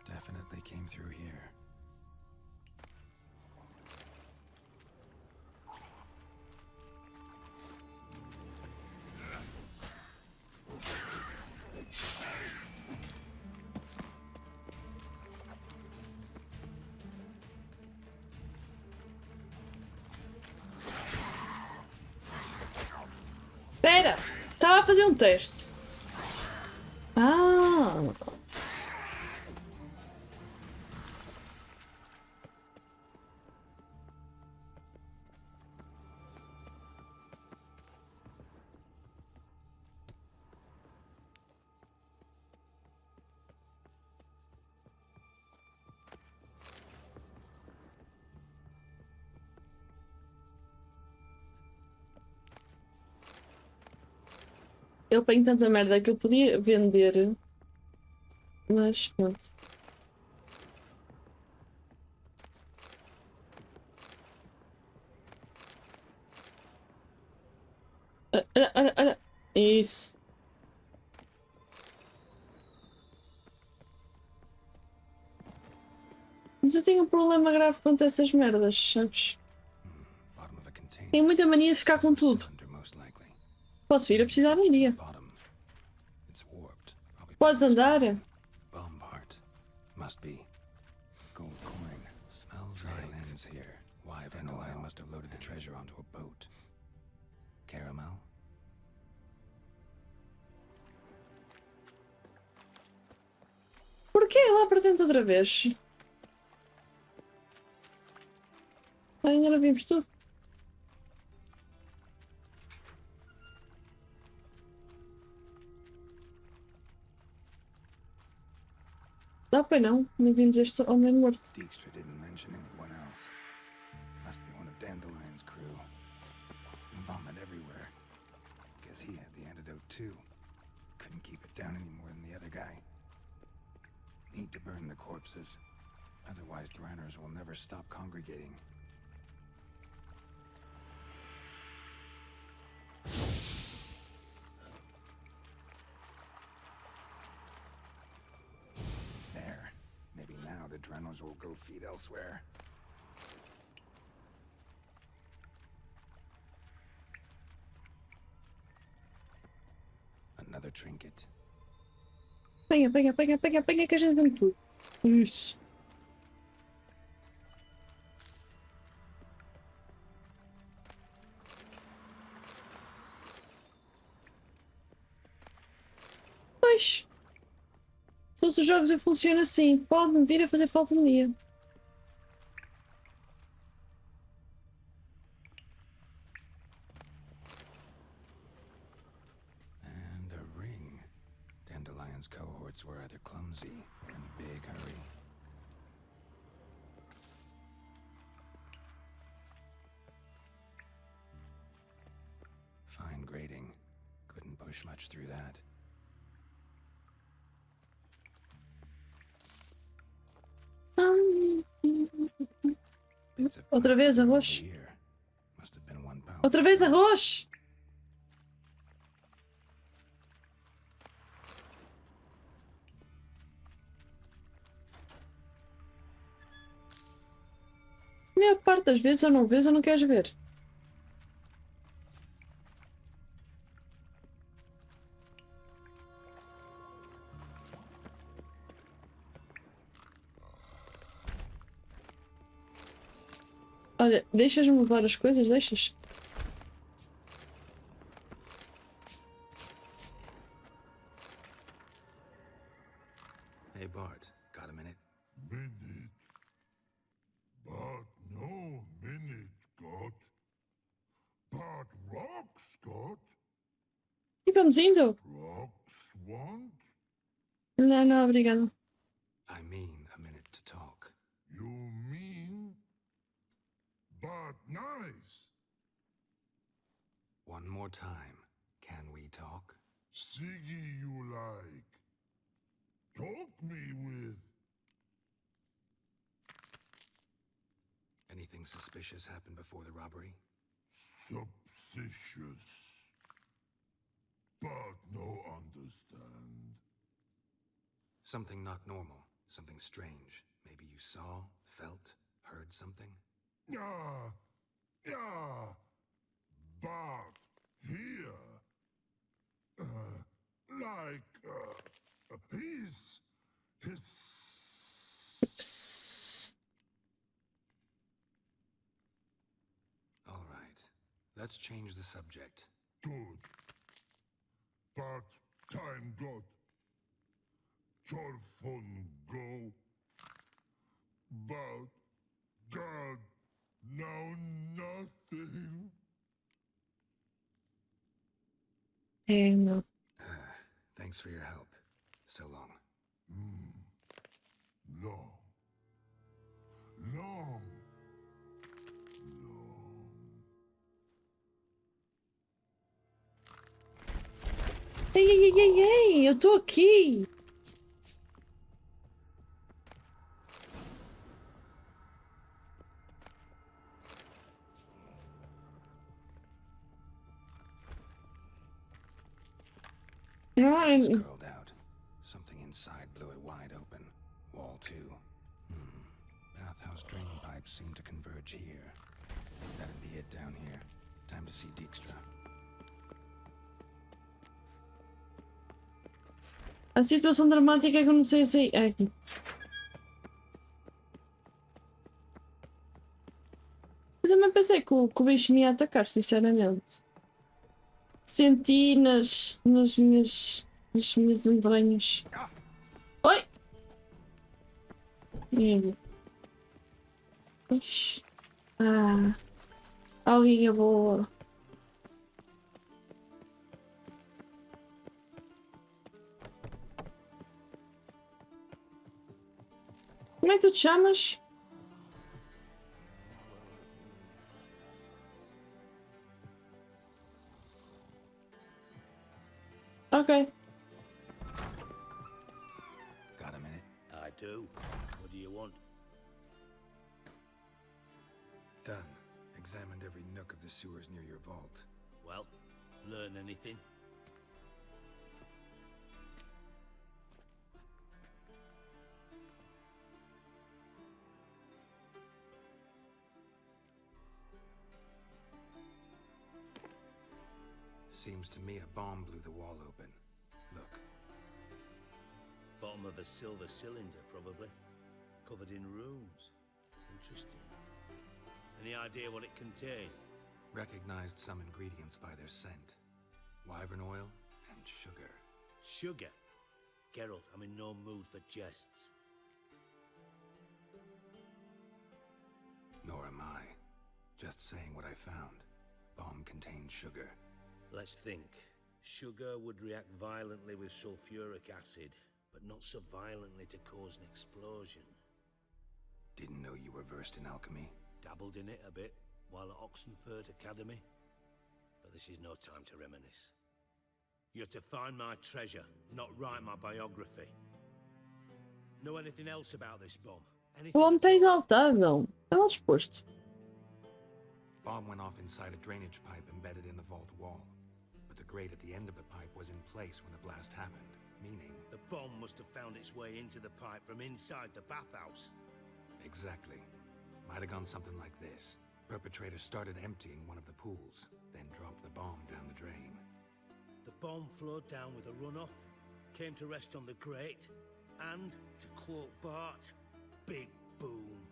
Definitely came through here. Espera, estava a fazer um teste. Ah. Eu tenho tanta merda que eu podia vender, mas pronto. Olha. Isso. Mas eu tenho um problema grave quanto a essas merdas, sabes? Tenho muita mania de ficar com tudo. Posso vir a precisar um dia. Podes andar? Must be. Gold coin. Smells like ends here. Wyvern oil must have loaded the treasure onto a boat. Caramel? Porquê lá para dentro outra vez? Ainda vimos tudo. Dá para não, nem vimos este homem morto. Dijkstra didn't mention anyone else. Must be one of Dandelion's crew. Vomit everywhere. Guess he had the antidote too. Couldn't keep it down any more than the other guy. Need to burn the corpses. Otherwise, Dranners will never stop congregating. There. Maybe now the Dranners will go feed elsewhere. Another trinket. Pega que a gente vende tudo. Isso. Pois. Todos os jogos eu funciono assim. Pode-me vir a fazer falta um dia. And a ring. Dandelion's cohorts were either clumsy or in a big hurry. Fine grading. push much through that. Bits of Outra vez pipe over arroz. here. Must have been one power. Outra vez arroz! A maior parte das vezes eu não vejo ou não queres ver. Olha, deixas-me levar as coisas? Deixas? Hey Bart, got a minute? Minute. But no minute, Scott. But rock, Scott. E vamos indo? Rocks want? Não, não, obrigada. I mean a minute to talk. You mean? But nice. One more time. Can we talk? Siggy you like. Talk me with. Anything suspicious happened before the robbery? Suspicious. But no understand. Something not normal. Something strange. Maybe you saw, felt, heard something? Yeah. Yeah. But here. His. Psst. All right. Let's change the subject. Good. But time got. Chorfon go. But God, now nothing. É, não. Thanks for your help. So long. Long. Long. Long. Ei, ei, ei, ei, ei, eu tô aqui! Just curled out. Something inside blew it wide open. Wall too. Bathhouse drain pipes seem to converge here. That'd be it down here. Time to see Dijkstra. A situação dramática é que eu não sei se... É aqui. Eu também pensei que o bicho me ia atacar, sinceramente. Senti nas minhas entranhas. Oi! Ixi. Ah. Alguém é boa. Como é que tu te chamas? Ok. Got a minute? I do. What do you want? Done. Examined every nook of the sewers near your vault. Well, learn anything? Seems to me a bomb blew the wall open. Look. Bottom of a silver cylinder, probably. Covered in runes. Interesting. Any idea what it contained? Recognized some ingredients by their scent. Wyvern oil and sugar. Sugar? Geralt, I'm in no mood for jests. Nor am I. Just saying what I found. Bomb contained sugar. Let's think. Sugar would react violently with sulfuric acid, but not so violently to cause an explosion. Didn't know you were versed in alchemy. Dabbled in it a bit while at Oxenford Academy. But this is no time to reminisce. You're to find my treasure, not write my biography. Know anything else about this bomb? O homem está exaltável. Está mal disposto. Bomb went off inside a drainage pipe embedded in the vault wall. But the grate at the end of the pipe was in place when the blast happened, meaning... The bomb must have found its way into the pipe from inside the bathhouse. Exactly. Might have gone something like this. Perpetrator started emptying one of the pools, then dropped the bomb down the drain. The bomb flowed down with a runoff, came to rest on the grate, and, to quote Bart, big boom.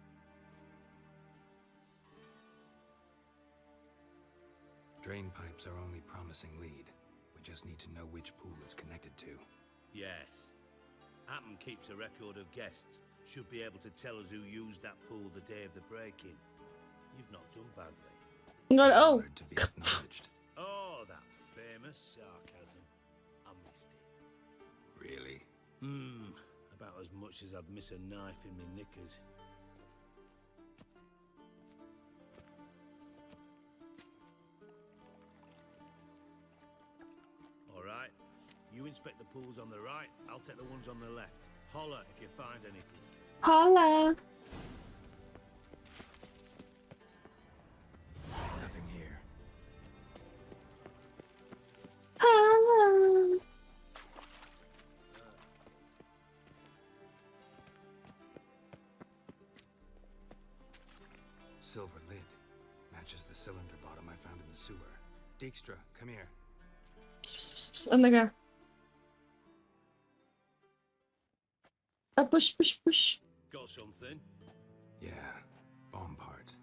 Drain pipes are only promising lead. We just need to know which pool it's connected to. Yes. Appen keeps a record of guests. Should be able to tell us who used that pool the day of the break-in. You've not done badly. Agora, oh! To be acknowledged. Oh, that famous sarcasm. I missed it. Really? About as much as I'd miss a knife in my knickers. Alright, you inspect the pools on the right, I'll take the ones on the left. Holler if you find anything. Holla! Nothing here. Holla! Silver lid. Matches the cylinder bottom I found in the sewer. Dijkstra, come here. Anda cá. Ah, push, push, push. Got something? Yeah, bomb part.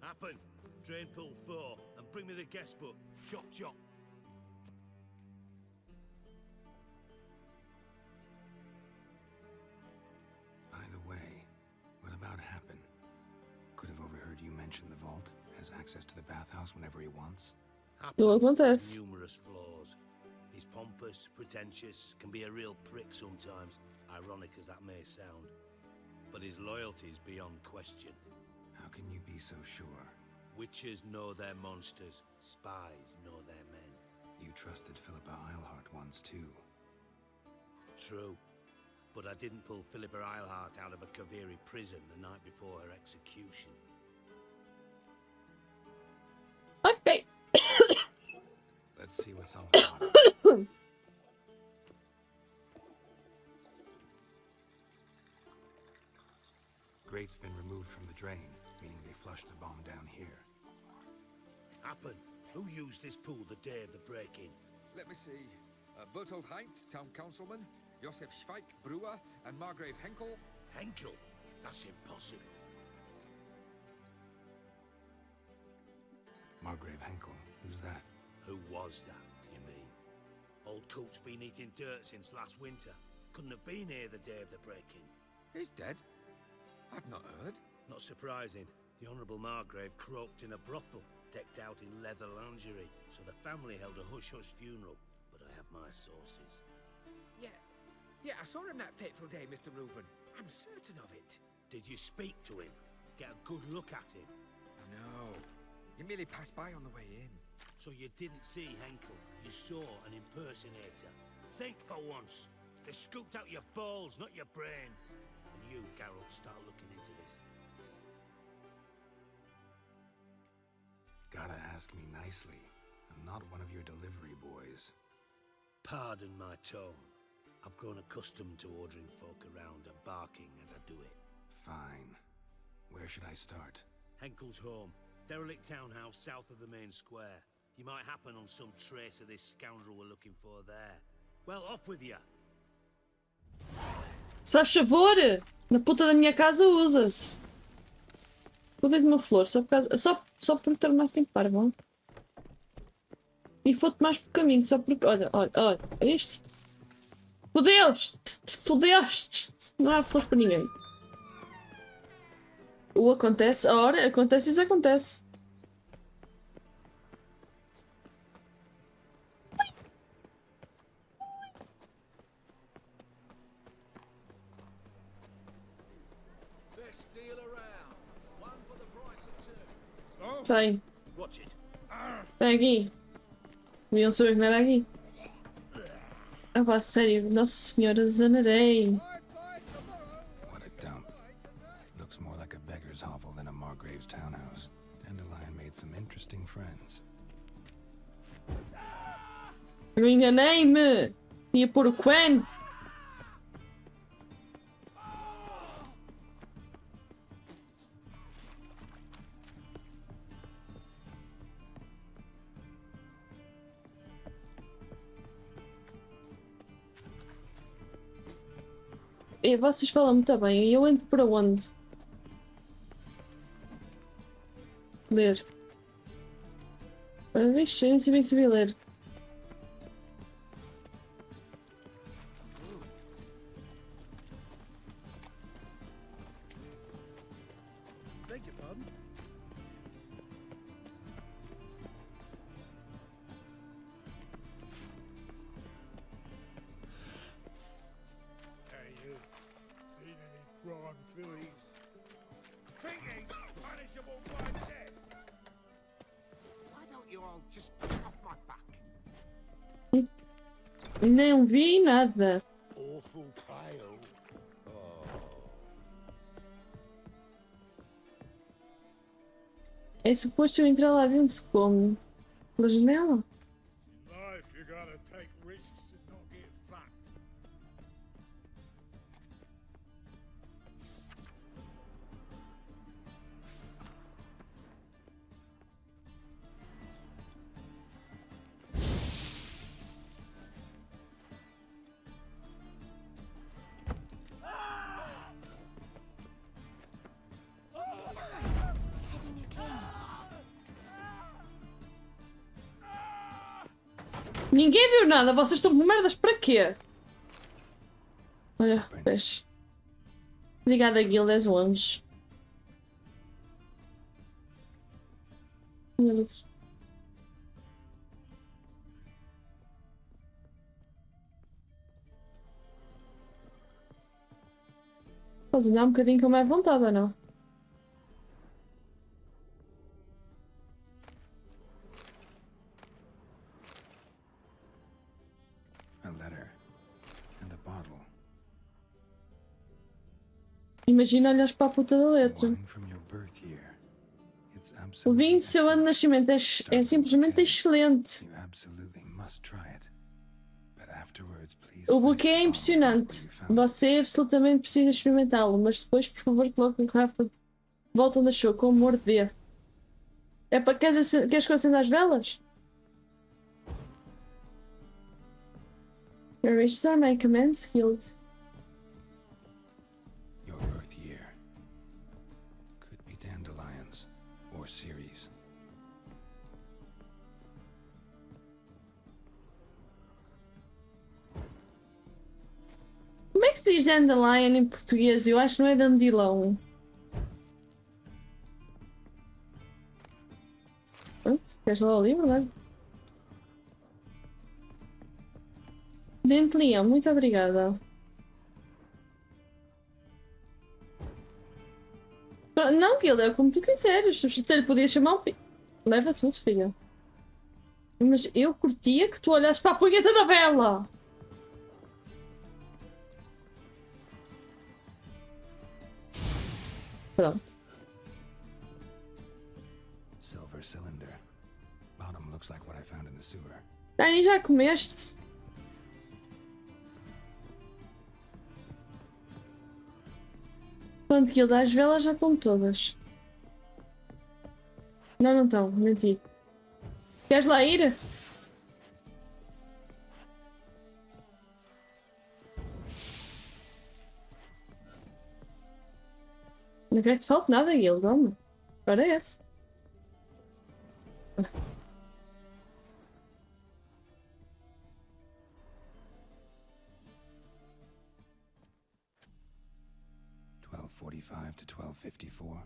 Happen. Drain pool 4 and bring me the guest book. Chop chop. By the way, what about Happen? Could have overheard you mention the vault. Has access to the bathhouse whenever he wants. Não Happen has acontece. numerous flaws. He's pompous, pretentious, can be a real prick sometimes, ironic as that may sound. But his loyalty is beyond question. How can you be so sure? Witches know their monsters, spies know their men. You trusted Philippa Eilhart once too. True. But I didn't pull Philippa Eilhart out of a Kaviri prison the night before her execution. Ok. Let's see what's on the bottom. Grate's been removed from the drain, meaning they flushed the bomb down here. Happen. Who used this pool the day of the break-in? Let me see. Bertold Heinz, town councilman, Josef Schweik, brewer, and Margrave Henkel. Henkel? That's impossible. Margrave Henkel, who's that? Who was that, you mean? Old coot's been eating dirt since last winter. Couldn't have been here the day of the break-in. He's dead? I've not heard. Not surprising. The Honourable Margrave croaked in a brothel, decked out in leather lingerie, so the family held a hush-hush funeral. But I have my sources. Yeah, I saw him that fateful day, Mr. Reuven. I'm certain of it. Did you speak to him? Get a good look at him? No. He merely passed by on the way in. So you didn't see Henkel, you saw an impersonator. Think for once. They scooped out your balls, not your brain. And you, Geralt, start looking into this. Gotta ask me nicely. I'm not one of your delivery boys. Pardon my tone. I've grown accustomed to ordering folk around and barking as I do it. Fine. Where should I start? Henkel's home. Derelict townhouse south of the main square. You might happen on some trace of this scoundrel we're looking for there. Well, off with you. Se faz favor! Na puta da minha casa usa-se. Pudei de uma flor, só por causa. Só por ter mais tempo para, bom? E foto mais por caminho, só porque. Olha, isto. Fodeste! Não há flores para ninguém. O acontece, a hora acontece, isso acontece. Sai. Watch it. Sai aqui. Deviam saber que não era aqui. Ah pá, sério, Nossa Senhora, zanarei. What a dump. Looks more like a beggar's hovel than a Margrave's townhouse. Dandelion made some interesting friends. Eu enganei-me! Ia pôr o Quen! E vocês falam muito bem, e eu entro para onde? Ler. Vixe, eu nem sei bem saber ler. Beg your pardon? Hey, you. Seen any prime fillies? Thinking punishable by death. Why don't you all just get off my back? Não vi nada. Awful pale. É suposto eu entrar lá dentro como? Pela janela? In life, you gotta take risks and not get fucked. Ninguém viu nada, vocês estão com merdas para quê? Olha, peixe. Obrigada, Guilda, és um anjo. Meu Deus. Podes andar um bocadinho com mais vontade, ou não? A letter. And a bottle. Imagina olhares para a puta da letra. Wine from your birth year. It's O absolutely vinho do seu ano de nascimento é simplesmente excelente. You absolutely must try it. But afterwards, please. O buquê é impressionante. Você absolutamente precisa experimentá-lo, mas depois, por favor, coloque a garrafa de volta onde achou, com amor de ver. É para queres que eu acenda as velas? Your wishes are my commands, Guild. Your birth year. Could be dandelions or Ceres. Como é que se diz dandelion em português? Eu acho que não é dandilão. Pronto, queres lá o livro, não é? Dente leão, muito obrigada. Não, Guilda, é como tu quiseres. Tu até lhe podias chamar um Leva tudo, filha. Mas eu curtia que tu olhasses para a punheta da vela. Pronto. Silver cylinder. Bottom looks like what I found in the sewer. Dani, já comeste? Pronto, Guilda, as velas já estão todas. Não, não estão, menti. Queres lá ir? Não quero que te falte nada, Guilda, homem. Ora é essa. $12.45 to $12.54.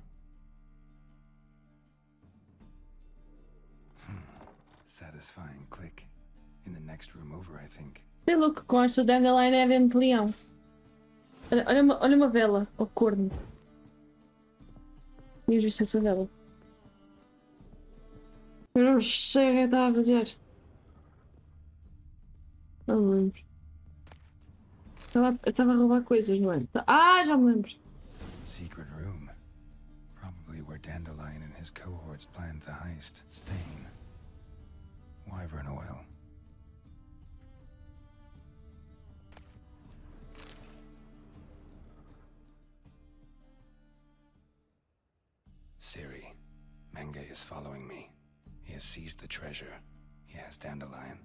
Satisfying click. In the next room over, I think. Pelo que consta, o dandelion é dente de leão. Olha uma vela, ao corno. Vamos ver se essa vela. Eu não sei o que está a fazer. Não me lembro. Eu estava a roubar coisas, não é? Ah, já me lembro. Secret room. Probably where Dandelion and his cohorts planned the heist. Stain. Wyvern oil. Siri, Menge is following me. He has seized the treasure. He has Dandelion.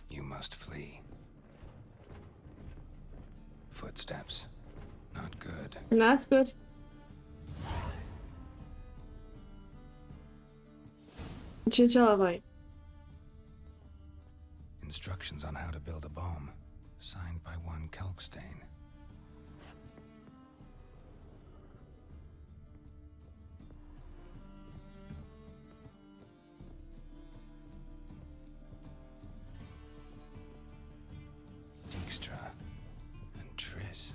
You must flee. Footsteps. Not good. Not good. Gente, ela vai. Instructions on how to build a bomb. Signed by one Kalkstain. Dijkstra and Triss.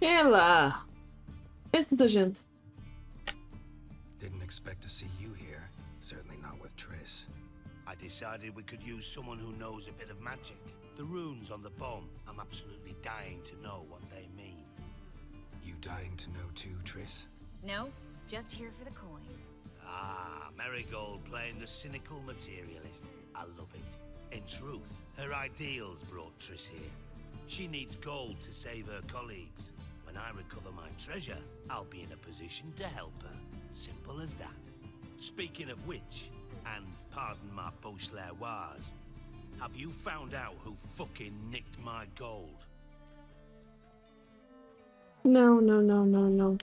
Ela! É tanta gente. Didn't expect to see you here. Certainly not with Triss. I decided we could use someone who knows a bit of magic. The runes on the bomb, I'm absolutely dying to know what they mean. You dying to know too, Triss? No, just here for the coin. Ah, Marigold playing the cynical materialist. I love it. In truth, her ideals brought Triss here. She needs gold to save her colleagues. When I recover my treasure, I'll be in a position to help her. Simple as that. Speaking of which, and pardon my Beauclervoise, have you found out who fucking nicked my gold? No, no, no, no, no.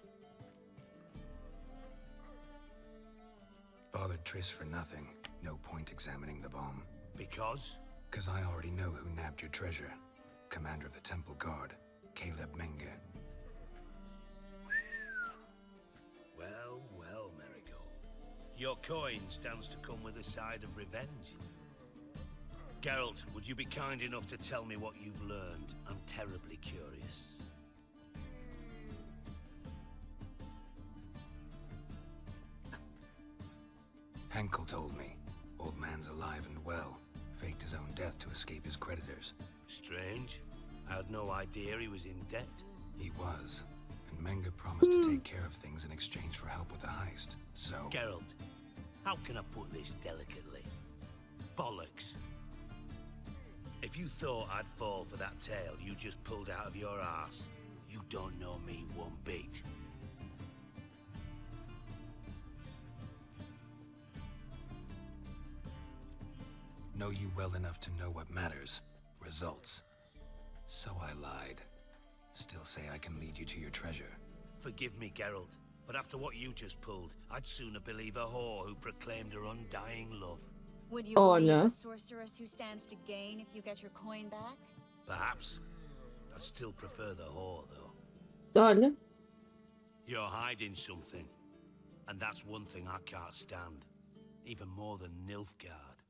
Bothered Triss for nothing. No point examining the bomb. Because? Because I already know who nabbed your treasure. Commander of the Temple Guard, Caleb Menge. Well, well, Marigold. Your coin stands to come with a side of revenge. Geralt, would you be kind enough to tell me what you've learned? I'm terribly curious. Henkel told me. Old man's alive and well. Faked his own death to escape his creditors. Strange. I had no idea he was in debt. He was. And Menge promised to take care of things in exchange for help with the heist. So... Geralt, how can I put this delicately? Bollocks. If you thought I'd fall for that tale you just pulled out of your arse, you don't know me one bit. Know you well enough to know what matters. Results. So I lied. Still say I can lead you to your treasure. Forgive me, Geralt, but after what you just pulled, I'd sooner believe a whore who proclaimed her undying love. Would you Oh, believe no. a sorceress who stands to gain if you get your coin back? Perhaps. I'd still prefer the whore, though. Olha. You're hiding something. And that's one thing I can't stand. Even more than Nilfgaard.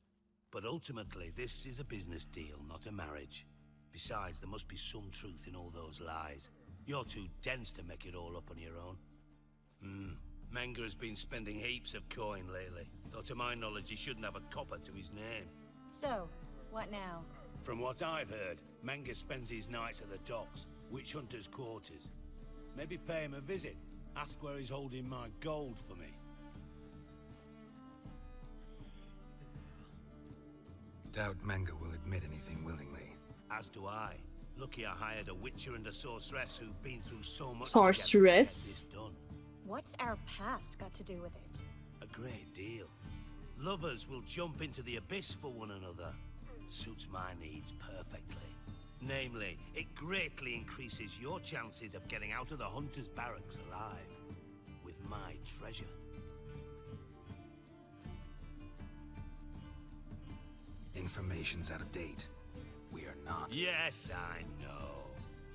But ultimately, this is a business deal, not a marriage. Besides, there must be some truth in all those lies. You're too dense to make it all up on your own. Menge has been spending heaps of coin lately. Though to my knowledge, he shouldn't have a copper to his name. So, what now? From what I've heard, Menge spends his nights at the docks, witch hunters' quarters. Maybe pay him a visit. Ask where he's holding my gold for me. Doubt Menge will admit anything willingly. As do I. Lucky I hired a witcher and a sorceress who've been through so much Sorceress? together to get this done. What's our past got to do with it? A great deal. Lovers will jump into the abyss for one another. Suits my needs perfectly. Namely, it greatly increases your chances of getting out of the hunter's barracks alive. With my treasure. Information's out of date. We are not. Yes, I know.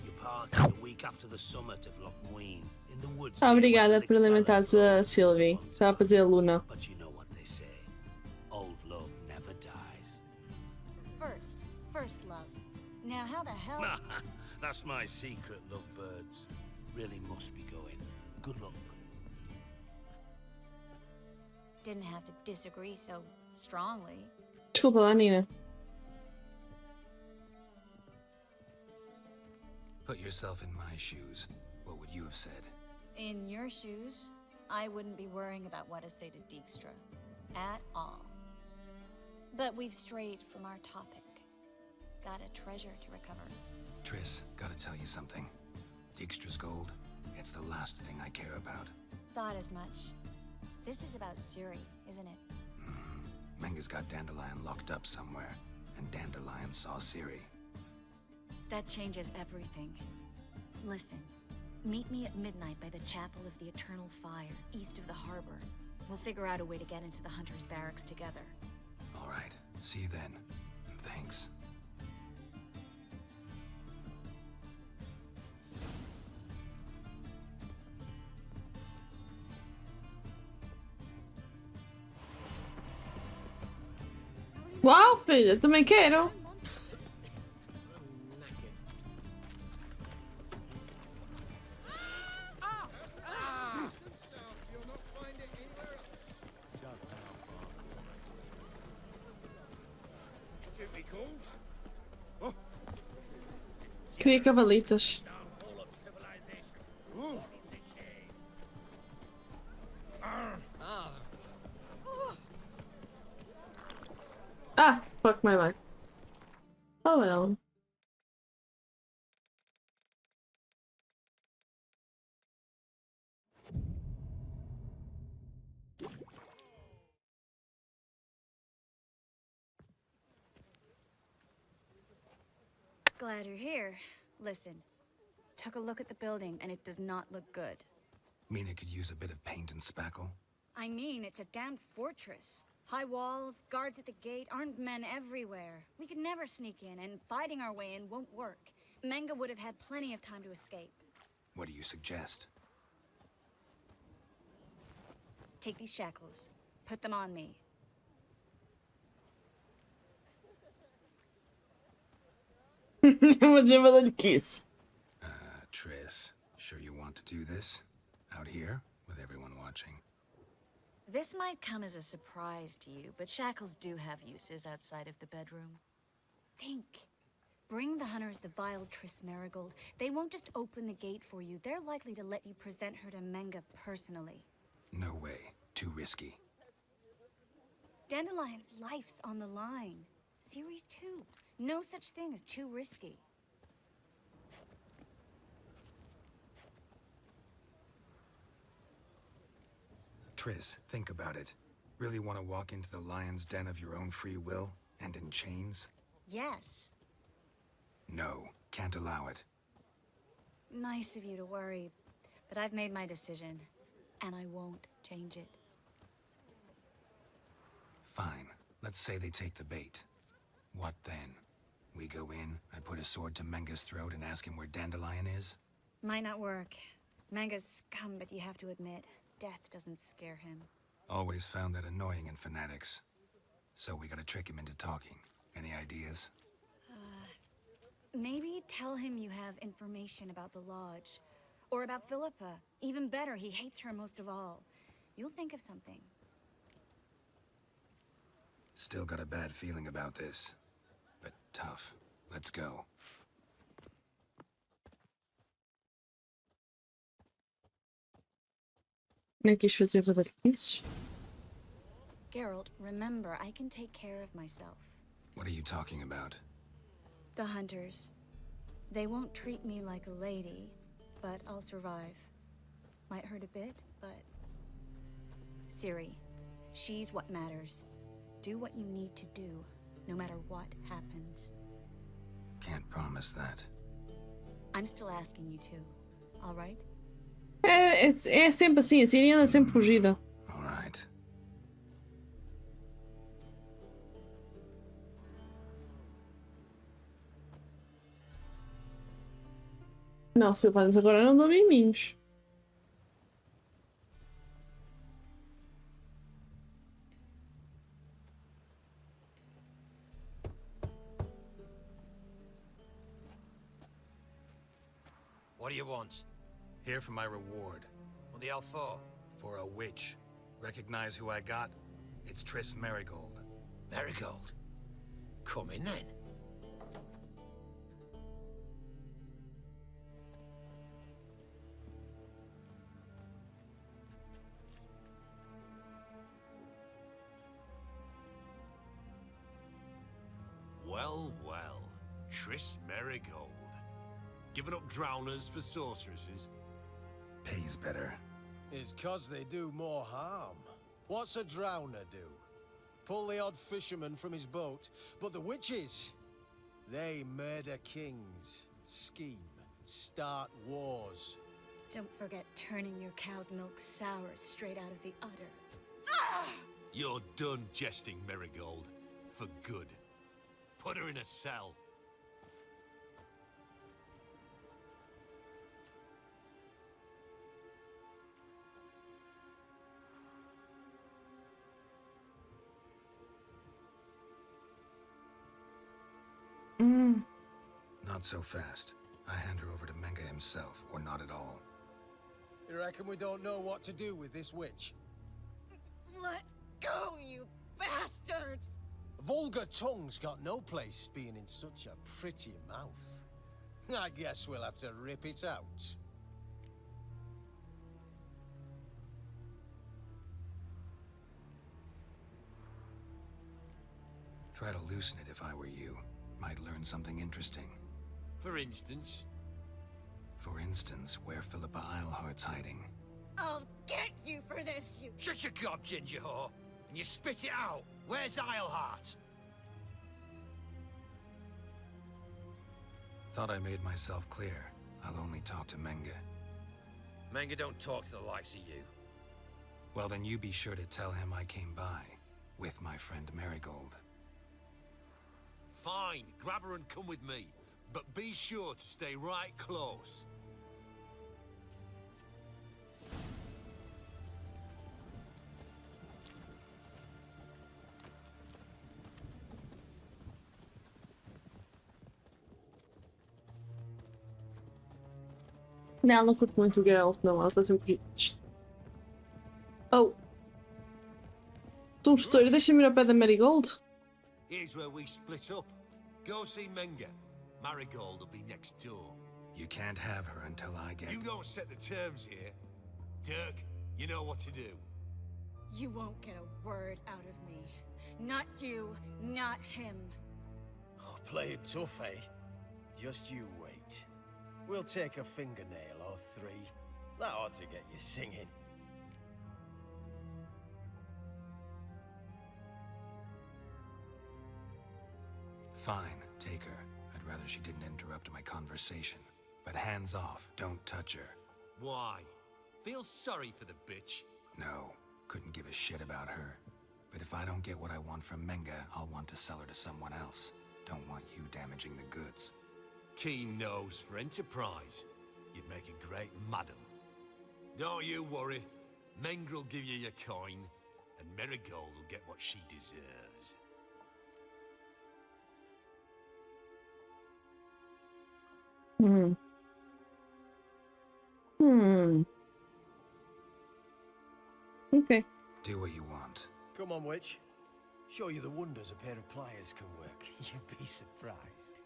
You parted the week after the summit of Lochmuin, in the woods. Obrigada por alimentares a Sylvie. Estava a fazer a Luna. But you know what they say. Old love never dies. First love. Now how the hell... That's my secret, lovebirds. Really must be going. Good luck. Didn't have to disagree so strongly. Desculpa lá, Nina. Put yourself in my shoes. What would you have said? In your shoes, I wouldn't be worrying about what to say to Dijkstra. At all. But we've strayed from our topic. Got a treasure to recover. Triss, gotta tell you something. Dijkstra's gold, it's the last thing I care about. Thought as much. This is about Ciri, isn't it? Menga's got Dandelion locked up somewhere, and Dandelion saw Ciri. That changes everything. Listen, meet me at midnight by the Chapel of the Eternal Fire, east of the harbor. We'll figure out a way to get into the Hunter's barracks together. All right, see you then, and thanks. Uau, filha, também quero. Queria cavalitos. Ah, fuck my life. Oh well. Glad you're here. Listen, took a look at the building and it does not look good. Mean it could use a bit of paint and spackle? I mean, it's a damn fortress. High walls, guards at the gate, armed men everywhere. We could never sneak in, and fighting our way in won't work. Menga would have had plenty of time to escape. What do you suggest? Take these shackles. Put them on me. What's it with a kiss? Triss, sure you want to do this? Out here, with everyone watching? This might come as a surprise to you, but shackles do have uses outside of the bedroom. Think. Bring the hunters the vile Triss Marigold. They won't just open the gate for you. They're likely to let you present her to Menga personally. No way. Too risky. Dandelion's life's on the line. Ciri's too. No such thing as too risky. Triss, think about it. Really want to walk into the lion's den of your own free will, and in chains? Yes. No, can't allow it. Nice of you to worry, but I've made my decision, and I won't change it. Fine. Let's say they take the bait. What then? We go in, I put a sword to Menga's throat and ask him where Dandelion is? Might not work. Menga's scum, but you have to admit, death doesn't scare him. Always found that annoying in fanatics. So we gotta trick him into talking. Any ideas? Maybe tell him you have information about the Lodge. Or about Philippa. Even better, he hates her most of all. You'll think of something. Still got a bad feeling about this. But tough. Let's go. Nem quis fazer badalhoquices. Geralt, remember, I can take care of myself. What are you talking about? The hunters. They won't treat me like a lady, but I'll survive. Might hurt a bit, but... Ciri, she's what matters. Do what you need to do, no matter what happens. Can't promise that. I'm still asking you to, all right? É sempre assim, a Ciri anda sempre fugida. All right. Não, Silvanos, agora não dou miminhos. What do you want? Here for my reward. What the hell for? For a witch. Recognize who I got? It's Triss Marigold. Marigold. Come in then. well. Triss Merigold. Giving up drowners for sorceresses? Pays better. It's 'cause they do more harm. What's a drowner do? Pull the odd fisherman from his boat. But the witches, they murder kings, scheme, start wars. Don't forget turning your cow's milk sour straight out of the udder. You're done jesting, Merigold. For good. Put her in a cell. Not so fast. I hand her over to Menga himself, or not at all. You reckon we don't know what to do with this witch? Let go, you bastard! Vulgar tongue's got no place being in such a pretty mouth. I guess we'll have to rip it out. Try to loosen it if I were you. Might learn something interesting. For instance? For instance, where Philippa Eilhart's hiding. I'll get you for this, you... Shut your gob, ginger whore, and you spit it out. Where's Eilhart? Thought I made myself clear. I'll only talk to Menga. Menga don't talk to the likes of you. Well, then you be sure to tell him I came by, with my friend Marigold. Fine, grab her and come with me. But be sure to stay right close. Não, ela não curte muito o Geralt, não. Ela está sempre. Oh! Estou um estouro, deixa-me ir ao pé da Marigold. Here's where we split up. Go see Menga. Marigold will be next door. You can't have her until I get... You don't set the terms here. Dirk, you know what to do. You won't get a word out of me. Not you, not him. Oh, play it tough, eh? Just you wait. We'll take a fingernail or three. That ought to get you singing. Fine, take her. I'd rather she didn't interrupt my conversation. But hands off, don't touch her. Why? Feel sorry for the bitch? No, couldn't give a shit about her. But if I don't get what I want from Menga, I'll want to sell her to someone else. Don't want you damaging the goods. Keen nose for enterprise. You'd make a great madam. Don't you worry. Mengrel will give you your coin, and Marigold will get what she deserves. Okay. Do what you want. Come on, witch. Show you the wonders a pair of pliers can work. You'd be surprised.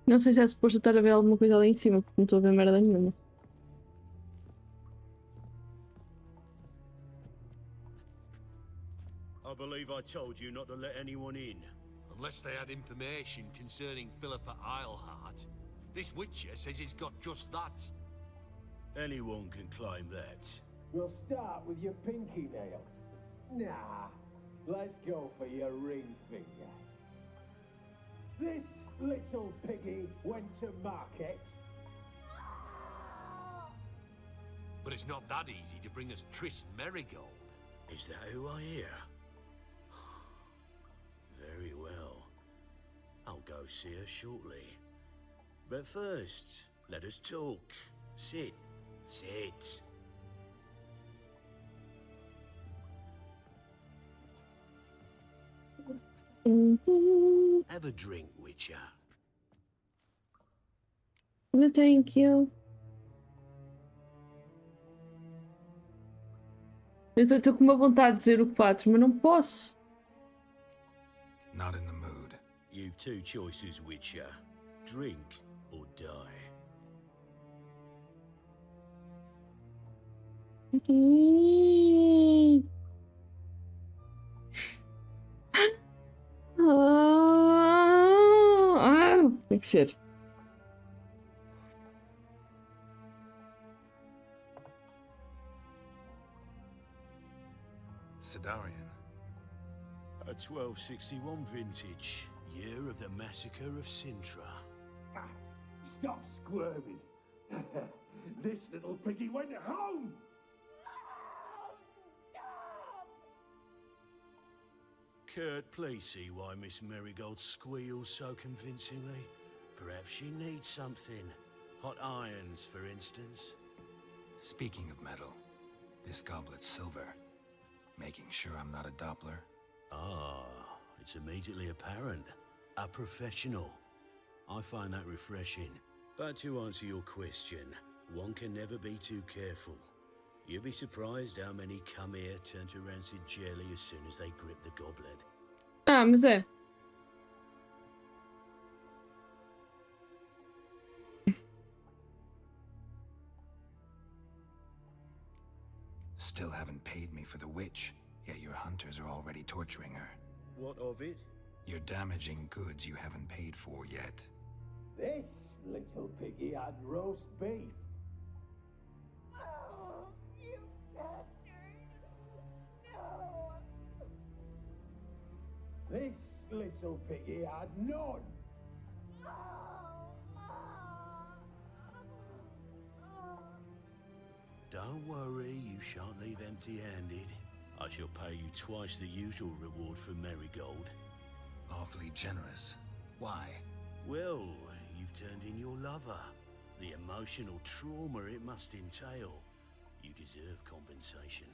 Não sei se é suposto estar a ver alguma coisa ali em cima, porque não estou a ver merda nenhuma. I believe I told you not to let anyone in. Unless they had information concerning Philippa Eilhart. This witcher says he's got just that. Anyone can claim that. We'll start with your pinky nail. Nah, let's go for your ring finger. This little piggy went to market. But it's not that easy to bring us Triss Merigold. Is that who I hear? Very well. I'll go see her shortly. But first, let us talk. Sit. Sit. Have a drink, Witcher. No, thank you. Eu estou com uma vontade de dizer o 4, mas não posso. Not in the mood. You've two choices, Witcher. Drink or die. Tem que ser. Sidarian. A 1261 vintage, year of the massacre of Sintra. Stop squirming. This little piggy went home. Kurt, please see why Miss Marigold squeals so convincingly. Perhaps she needs something. Hot irons, for instance. Speaking of metal, this goblet's silver. Making sure I'm not a Doppler? Ah, it's immediately apparent. A professional. I find that refreshing. But to answer your question, one can never be too careful. You'll be surprised how many come here turn to rancid jelly as soon as they grip the goblet. Ah, mas é. Still haven't paid me for the witch, yet your hunters are already torturing her. What of it? You're damaging goods you haven't paid for yet. This little piggy had roast beef. Oh, you bastard! No! This little piggy had none. Don't worry, you shan't leave empty-handed. I shall pay you twice the usual reward for Marigold. Awfully generous. Why? Well, you've turned in your lover. The emotional trauma it must entail. You deserve compensation.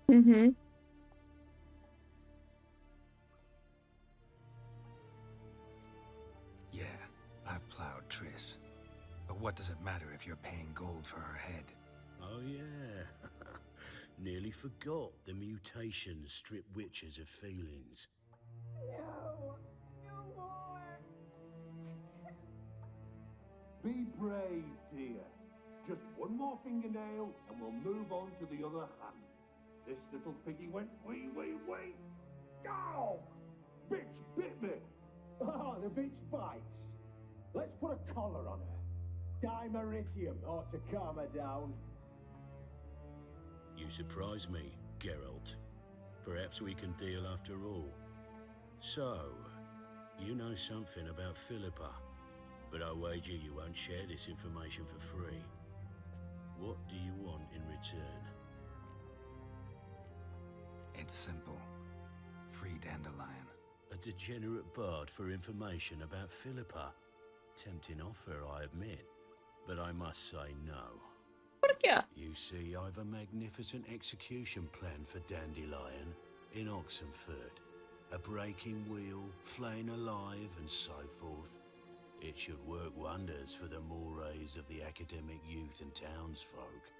Mm-hmm. Yeah, I've plowed Triss. But what does it matter if you're paying gold for her head? Oh yeah. Nearly forgot the mutations strip witches of feelings. No! No more! Be brave, dear. Just one more fingernail and we'll move on to the other hand. This little piggy went wee. Ow! Bitch bit me! Oh, the bitch bites. Let's put a collar on her. Dimeritium ought to calm her down. You surprise me, Geralt. Perhaps we can deal after all. So, you know something about Philippa, but I wager you won't share this information for free. What do you want in return? It's simple. Free Dandelion. A degenerate bard for information about Philippa. Tempting offer, I admit, but I must say no. Por quê? You see, I've a magnificent execution plan for Dandelion in Oxenford. A breaking wheel, flaying alive, and so forth. It should work wonders for the mores of the academic youth and townsfolk.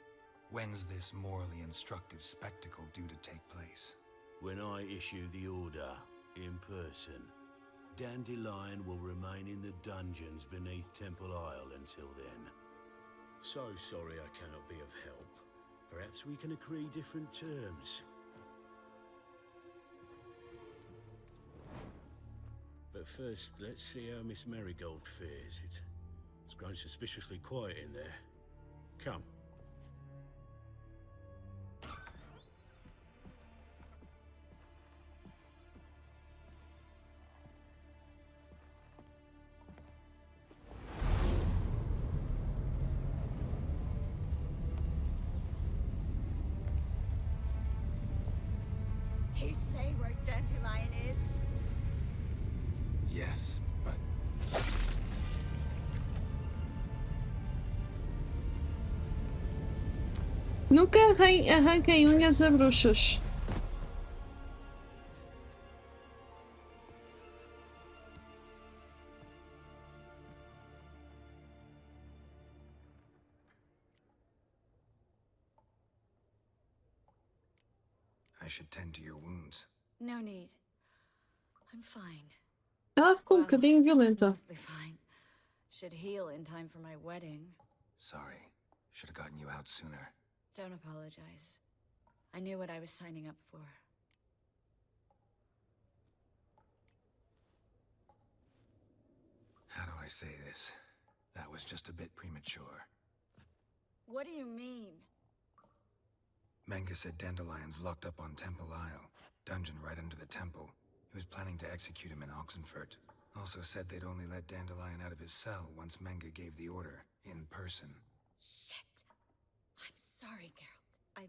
When's this morally instructive spectacle due to take place? When I issue the order, in person. Dandelion will remain in the dungeons beneath Temple Isle until then. So sorry I cannot be of help. Perhaps we can agree different terms. But first, let's see how Miss Marigold fares. It's grown suspiciously quiet in there. Come. He say where Dandelion is? Yes, but... Nunca arranquem unhas a bruxos. I should tend to your wounds. No need. I'm fine. Ela ficou um bocadinho violenta. Mostly fine. Should heal in time for my wedding. Sorry. Should have gotten you out sooner. Don't apologize. I knew what I was signing up for. How do I say this? That was just a bit premature. What do you mean? Menge said Dandelion's locked up on Temple Isle. Dungeon right under the temple. He was planning to execute him in Oxenfurt. Also said they'd only let Dandelion out of his cell once Menge gave the order, in person. Shit. I'm sorry, Geralt. I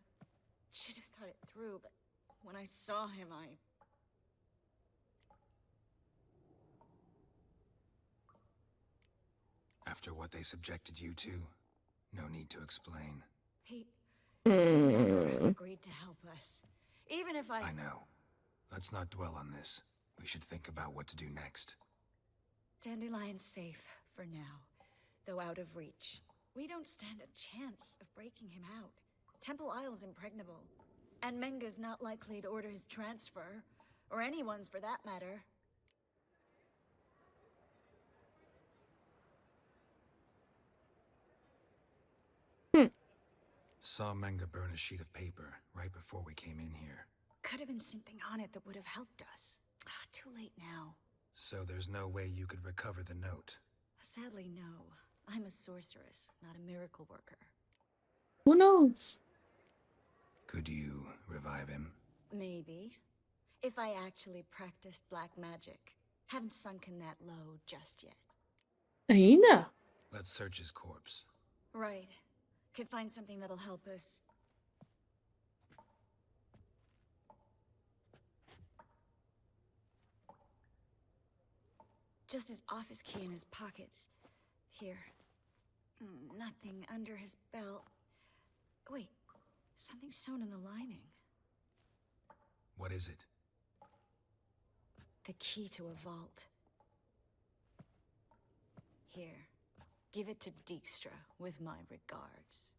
should have thought it through, but when I saw him, After what they subjected you to, no need to explain. He never agreed to help us. Even if I know. Let's not dwell on this. We should think about what to do next. Dandelion's safe for now, though out of reach. We don't stand a chance of breaking him out. Temple Isle's impregnable, and Menge's not likely to order his transfer, or anyone's for that matter. Saw Menge burn a sheet of paper right before we came in here. Could have been something on it that would have helped us. Too late now. So there's no way you could recover the note? Sadly, no. I'm a sorceress, not a miracle worker. Who knows? Could you revive him? Maybe. If I actually practiced black magic. Haven't sunken that low just yet. Ainda? Let's search his corpse. Right. Could find something that'll help us. Just his office key in his pockets. Here. Nothing under his belt. Wait. Something sewn in the lining. What is it? The key to a vault. Here. Give it to Dijkstra with my regards.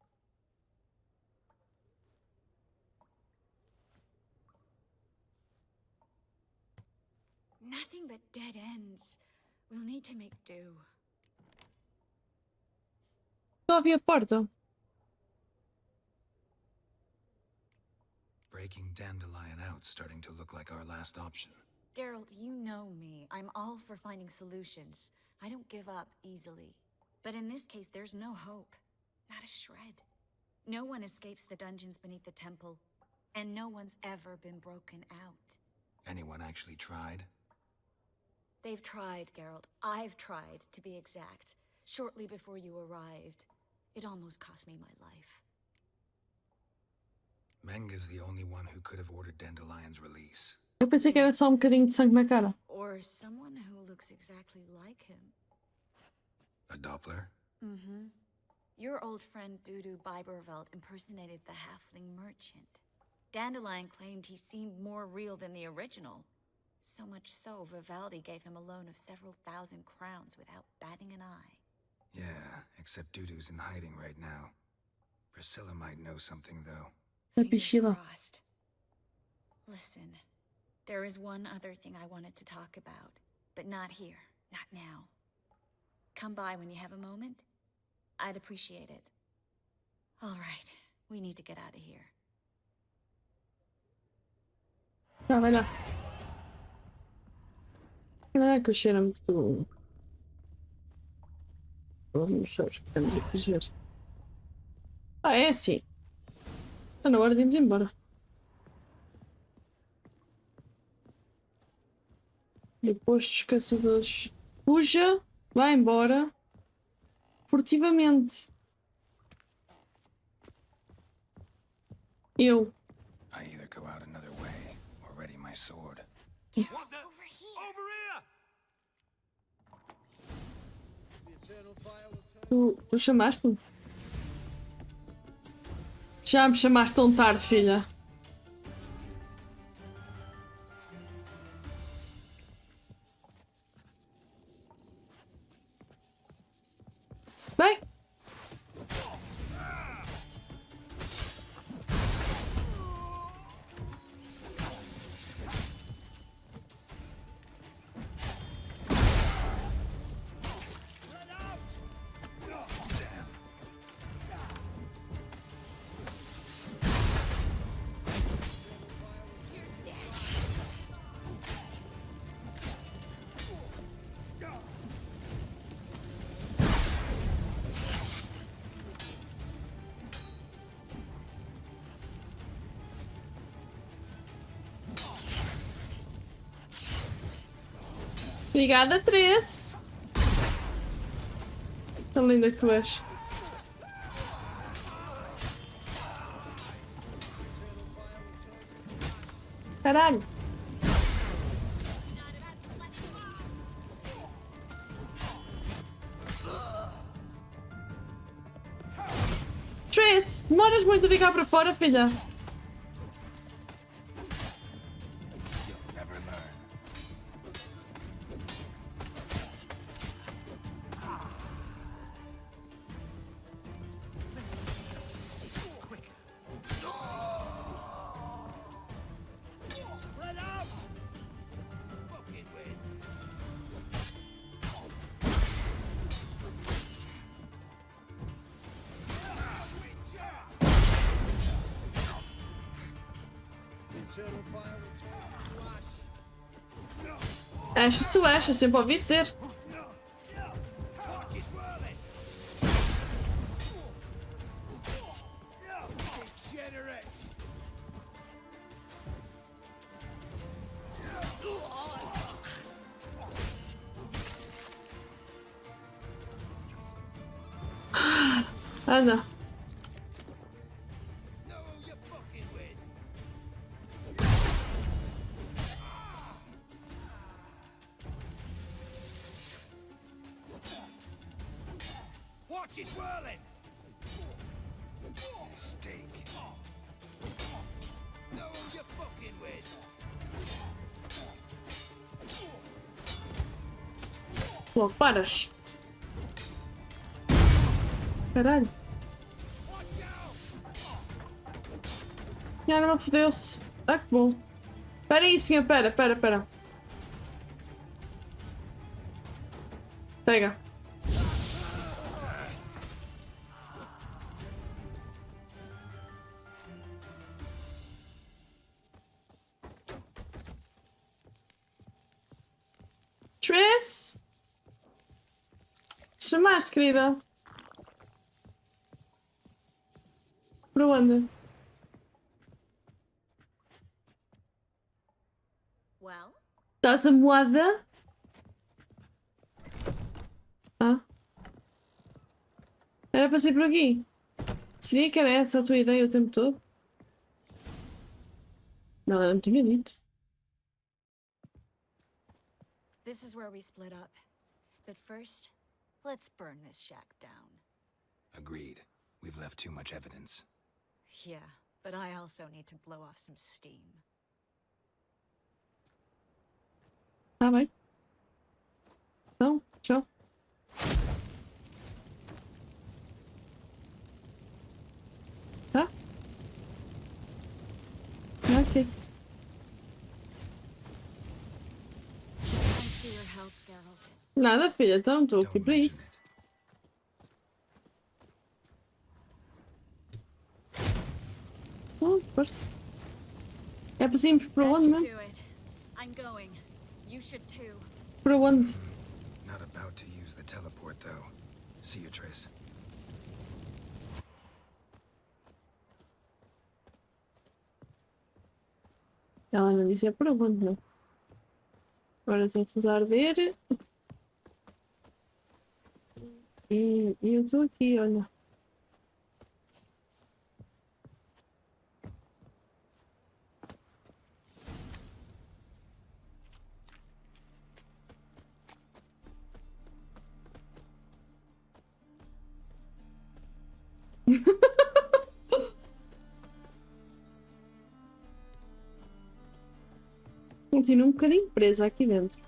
Nothing but dead ends. We'll need to make do. Só havia porta. Breaking Dandelion out's starting to look like our last option. Geralt, you know me. I'm all for finding solutions. I don't give up easily. But in this case, there's no hope. Not a shred. No one escapes the dungeons beneath the temple. And no one's ever been broken out. Anyone actually tried? They've tried, Geralt. I've tried, to be exact. Shortly before you arrived. It almost cost me my life. Menge's the only one who could have ordered Dandelion's release. Eu pensei que era só bocadinho de sangue na cara. Or someone who looks exactly like him. A Doppler? Mm-hmm. Your old friend Dudu Biberveld impersonated the halfling merchant. Dandelion claimed he seemed more real than the original. So much so, Vivaldi gave him a loan of several thousand crowns without batting an eye. Yeah, except Dudu's in hiding right now. Priscilla might know something, though. Priscilla. Crossed. Listen, there is one other thing I wanted to talk about, but not here, not now. Come by when you have a moment. I'd appreciate it. All right, we need to get out of here. Tá, vai lá. Ah, que o cheiro é muito... Vamos só os que temos a fazer. Ah, é assim. Está na hora de irmos embora. Depois dos caçadores. Fuja, vai embora. Furtivamente. Eu. I either go out another way or ready my sword. What the? Over here! Tu chamaste-me? Já me chamaste tão tarde, filha. Bem. Obrigada, Três. Tão linda que tu és. Caralho. Trace, demoras muito a ficar para fora, filha. Ash, eu sempre ouvi dizer. Anda. Watch it swirling! Mistake. Know who you're fucking with! Logo, paras. Caralho. Minha arma fodeu-se. Ah, que bom. Espera aí, senhor. Espera. Pega. Triss? Chamaste, querida? Para onde? Well? Estás a moada? Ah? Era para ser por aqui. Seria que era essa a tua ideia o tempo todo? Não, ela me tinha dito. This is where we split up. But first, let's burn this shack down. Agreed. We've left too much evidence. Yeah, but I also need to blow off some steam. Tá bem. Então, tchau. Tá? Ok. Thanks for your help, Geralt. Nada, filha, então estou aqui para isso. Oh, força. É para irmos para onde mesmo? I'm going. You should too. Para onde? Not about to use the teleport, though. See you, Triss. Ela não dizia para onde, não. Agora tem tudo a arder. E eu estou aqui, olha. Continuo um bocadinho presa aqui dentro.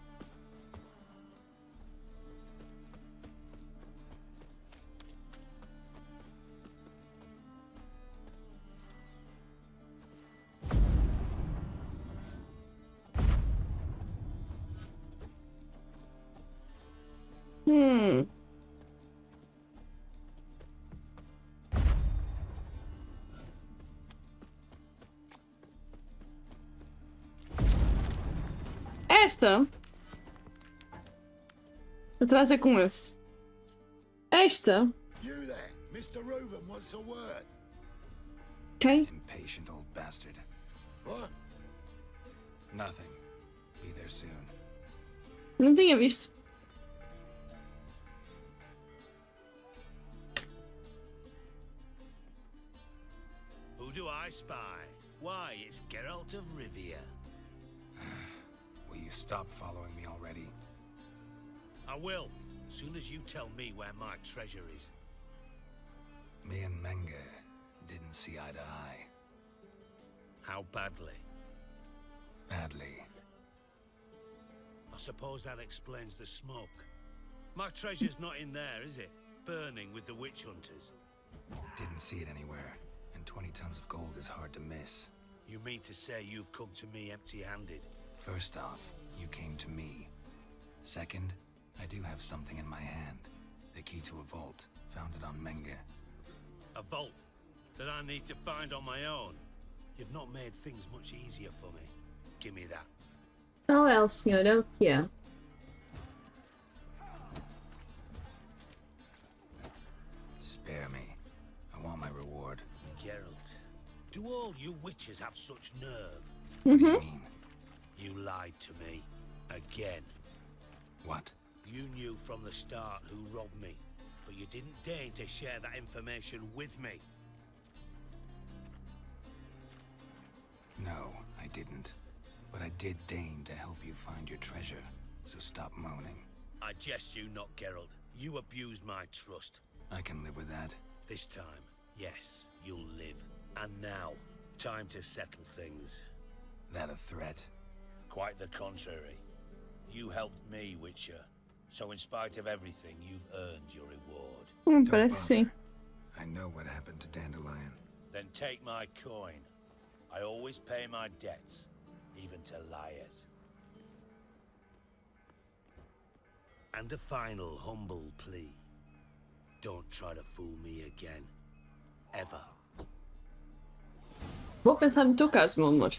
Esta. Atrás é com esse. Esta. You there, Mr. Reuven wants a word. Quem? Impatient old bastard. What? Nothing. Be there soon. Não tinha visto. Who do I spy? Why, it's Geralt of Rivia. Will you stop following me already? I will, as soon as you tell me where my treasure is. Me and Menge didn't see eye to eye. How badly? Badly. I suppose that explains the smoke. My treasure's not in there, is it? Burning with the witch hunters. Didn't see it anywhere, and 20 tons of gold is hard to miss. You mean to say you've come to me empty-handed? First off, you came to me. Second, I do have something in my hand. The key to a vault, founded on Menge. A vault that I need to find on my own. You've not made things much easier for me. Give me that. Oh well, senhor, é o que é. Spare me. I want my reward. Geralt, do all you witches have such nerve? What do you mean? You lied to me. Again. What? You knew from the start who robbed me, but you didn't deign to share that information with me. No, I didn't. But I did deign to help you find your treasure, so stop moaning. I jest you not, Geralt. You abused my trust. I can live with that. This time, yes, you'll live. And now, time to settle things. That a threat? Quite the contrary. You helped me, Witcher. So in spite of everything, you've earned your reward. Parece sim. I know what happened to Dandelion. Then take my coin. I always pay my debts, even to liars. And a final humble plea. Don't try to fool me again. Ever. Vou pensar no teu caso, meu amor.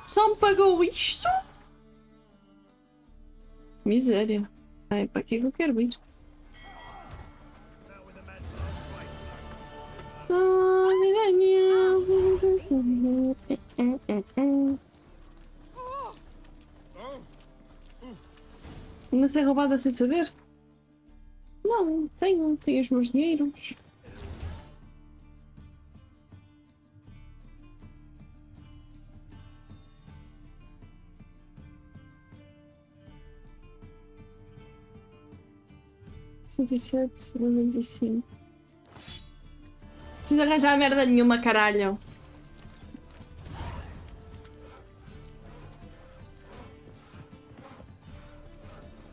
Só me pagou isto? Miséria. Ai, para que eu quero ir? Ainda ser roubada sem saber? Não, tenho os meus dinheiros. Cento e sete, 95. Preciso arranjar merda nenhuma, caralho.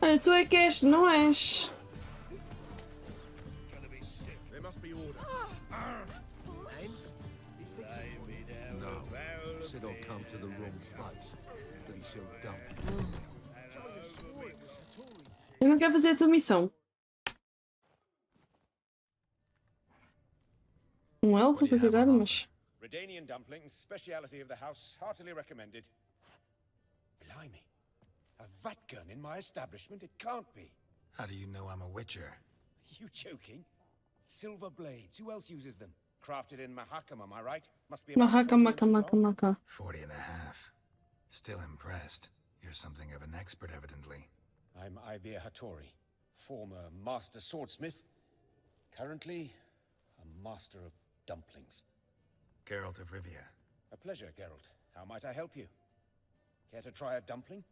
Olha, tu é que és, não és? No, Sid will come to the wrong place. But he's so dumb. Eu não quero fazer a tua missão. Um elfo a fazer armas. Redanian dumplings, speciality of the house, heartily recommended. Blimey. A vat gun in my establishment? It can't be. How do you know I'm a witcher? Are you joking? Silver blades. Who else uses them? Crafted in Mahakam, am I right? Must be about 40 inches long. 40 and a half. Still impressed. You're something of an expert, evidently. I'm Ibir Hattori, former master swordsmith. Currently, a master of dumplings. Geralt of Rivia. A pleasure, Geralt. How might I help you? Care to try a dumpling?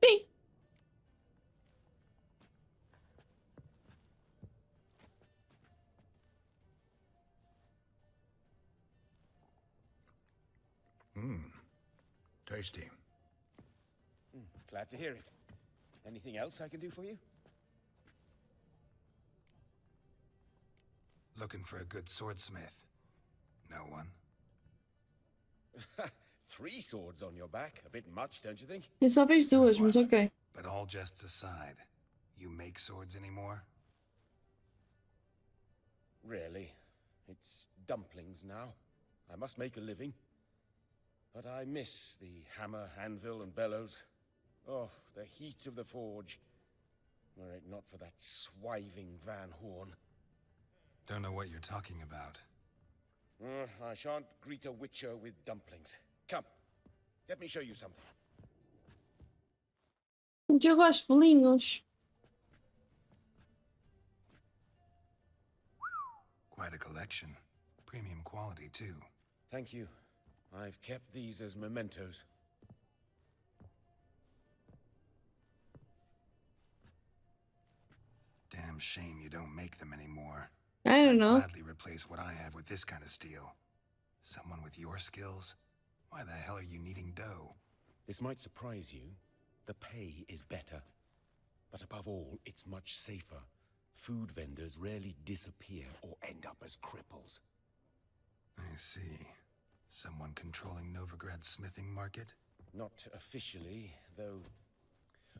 Sim. Tasty. Glad to hear it. Anything else I can do for you? Looking for a good swordsmith. No one? 3 swords on your back. A bit much, don't you think? Eu só vejo duas, mas ok. But all jests aside, you make swords anymore? Really? It's dumplings now. I must make a living. But I miss the hammer, anvil, and bellows. Oh, the heat of the forge. were it not for that swiving Van Horn. Don't know what you're talking about. I shan't greet a witcher with dumplings. Come, let me show you something. Eu gosto de bolinhos. Quite a collection. Premium quality, too. Thank you. I've kept these as mementos. Damn shame you don't make them anymore. I don't know. I'd gladly replace what I have with this kind of steel. Someone with your skills? Why the hell are you needing dough? This might surprise you. The pay is better. But above all, it's much safer. Food vendors rarely disappear or end up as cripples. I see. Someone controlling Novigrad's smithing market? Not officially, though.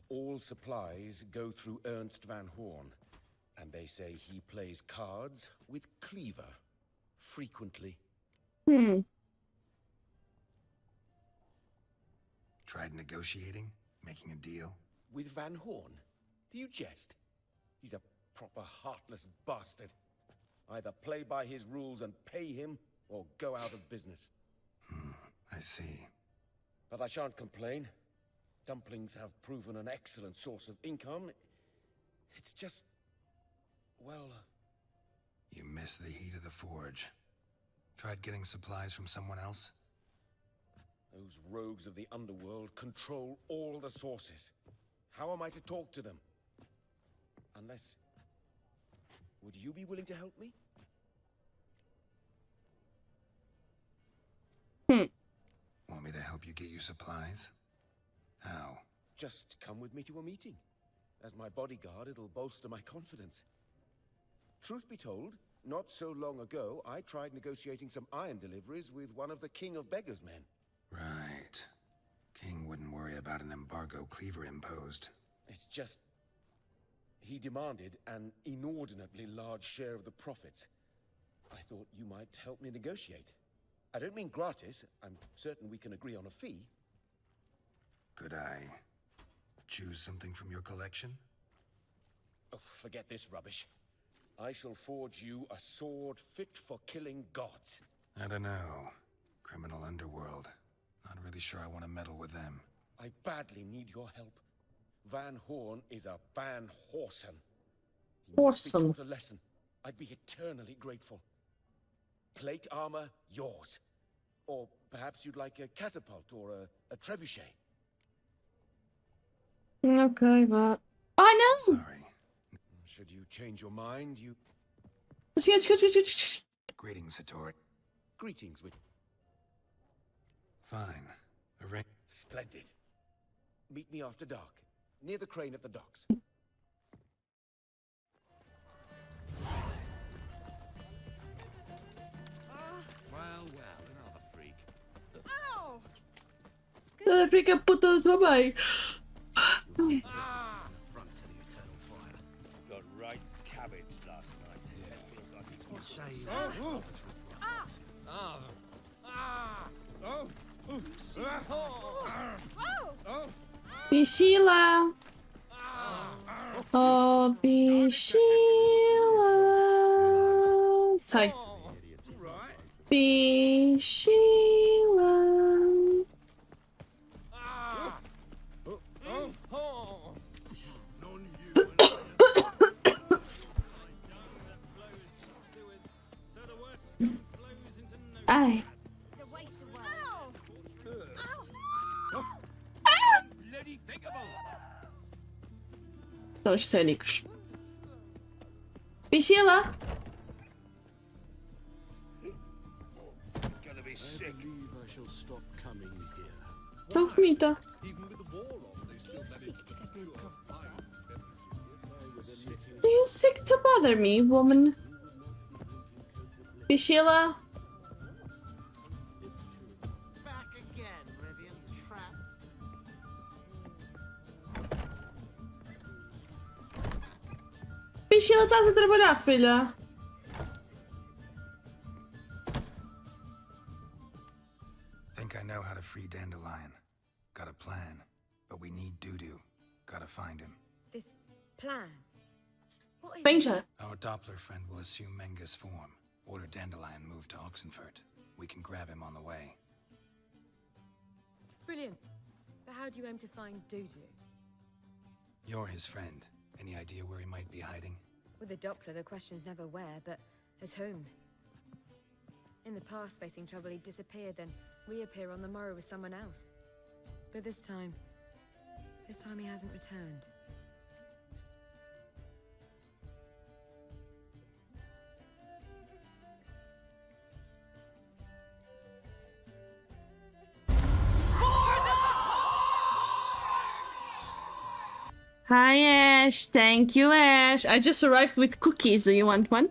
All supplies go through Ernst Van Horn, and they say he plays cards with Cleaver, frequently. Tried negotiating? Making a deal? With Van Horn? Do you jest? He's a proper heartless bastard. Either play by his rules and pay him, or go out of business. I see. But I shan't complain. Dumplings have proven an excellent source of income. It's just... well... You miss the heat of the forge. Tried getting supplies from someone else? Those rogues of the underworld control all the sources. How am I to talk to them? Unless... would you be willing to help me? Want me to help you get you supplies? How? Just come with me to a meeting. As my bodyguard, it'll bolster my confidence. Truth be told, not so long ago, I tried negotiating some iron deliveries with one of the King of Beggars' men. Right. King wouldn't worry about an embargo Cleaver imposed. It's just... he demanded an inordinately large share of the profits. I thought you might help me negotiate. I don't mean gratis. I'm certain we can agree on a fee. Could I choose something from your collection? Oh, forget this rubbish. I shall forge you a sword fit for killing gods. I don't know. Criminal underworld. Not really sure I want to meddle with them. I badly need your help. Van Horn is a Van Horsen. He must be taught a lesson. I'd be eternally grateful. Plate armor, yours. Or perhaps you'd like a catapult or a trebuchet. Okay, but... I know! Sorry. Should you change your mind, you... Greetings, Hattori. Greetings with... Fine. Splendid. Meet me after dark, near the crane at the docks. Well, another freak. Ow! Fica puta da tua mãe. Got right cabbage last night. It feels like it's What say you? Bichila. Oh, Bichila. Sai. Bichila. Ai. São histéricos. Bichila. gonna be sick. Tão vomita. Are you sick to bother me, woman? Bichila. Back again, Rivian Trap. Bichila, estás a trabalhar, filha? Think I know how to free Dandelion. Got a plan, but we need Dudu. Gotta find him. This Plan? What is Benja. Our Doppler friend will assume Menga's form. Order Dandelion move to Oxenfurt. We can grab him on the way. Brilliant. But how do you aim to find Dudu? You're his friend. Any idea where he might be hiding? With the Doppler, the question's never where, but as whom? In the past, facing trouble, he'd disappear, then reappear on the morrow with someone else. But this time he hasn't returned. Hi, Ash. Thank you, Ash. I just arrived with cookies. Do you want one?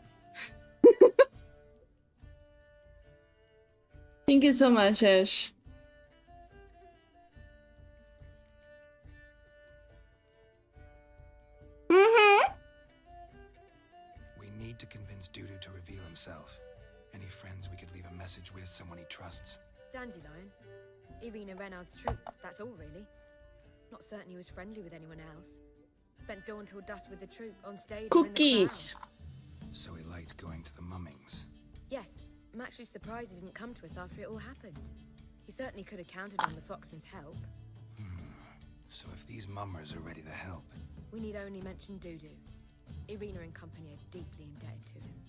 Thank you so much, Ash. We need to convince Dudu to reveal himself. Any friends we could leave a message with, someone he trusts. Dandelion? Irina Renard's troop, that's all really. Not certain he was friendly with anyone else. Spent dawn till dusk with the troop, on stage. Cookies! So he liked going to the mummings. Yes, I'm actually surprised he didn't come to us after it all happened. He certainly could have counted on the Foxen's help. So if these mummers are ready to help... We need only mention Dudu. Irina and company are deeply indebted to him.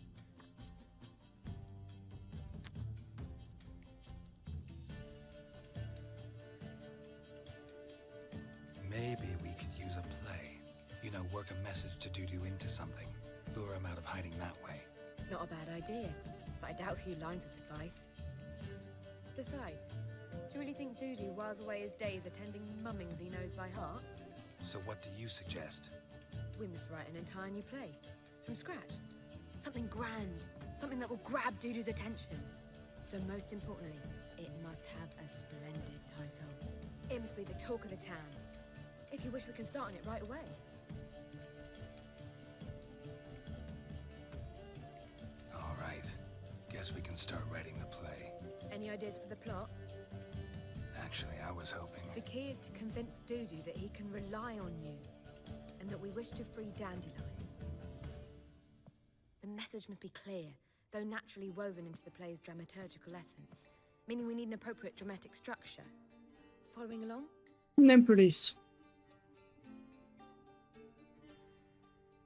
Maybe we could use a play. You know, work a message to Dudu into something. Lure him out of hiding that way. Not a bad idea, but I doubt a few lines would suffice. Besides, do you really think Dudu whiles away his days attending mummings he knows by heart? So what do you suggest? We must write an entire new play. From scratch. Something grand. Something that will grab Dudu's attention. So most importantly, it must have a splendid title. It must be the talk of the town. If you wish, we can start on it right away. All right. Guess we can start writing the play. Any ideas for the plot? Actually, I was hoping... The key is to convince Dudu that he can rely on you, and that we wish to free Dandelion. The message must be clear, though naturally woven into the play's dramaturgical essence, meaning we need an appropriate dramatic structure. Following along? Nem por isso.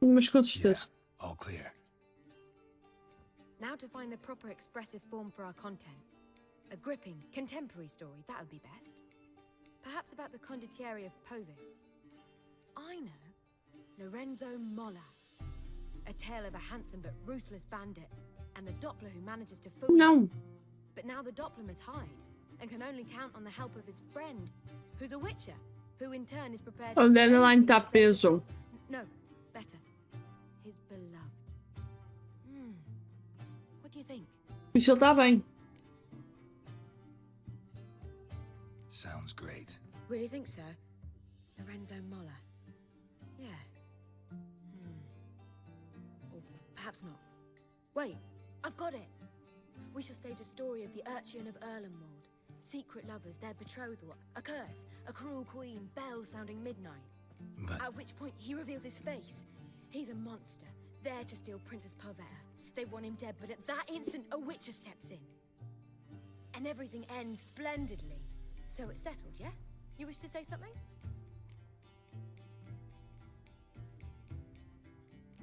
Mas com certeza. All clear. Now to find the proper expressive form for our content. A gripping, contemporary story, that would be best. Perhaps about the condottieri of Povis. I know. Lorenzo Molla. A tale of a handsome but ruthless bandit, and the Doppler who manages to fool him. But now the Doppler must hide, and can only count on the help of his friend, who's a witcher, who in turn is prepared O Dandelion tá preso. No, better. His beloved. What do you think? Isso ele tá bem. Sounds great. Really think so? Lorenzo Molla. Yeah. Or perhaps not. Wait, I've got it! We shall stage a story of the urchin of Erlenwald. Secret lovers, their betrothal, a curse, a cruel queen, bells sounding midnight. But... At which point he reveals his face. He's a monster, there to steal Princess Pavetta. They want him dead, but at that instant a witcher steps in. And everything ends splendidly. So it's settled, yeah? You wish to say something?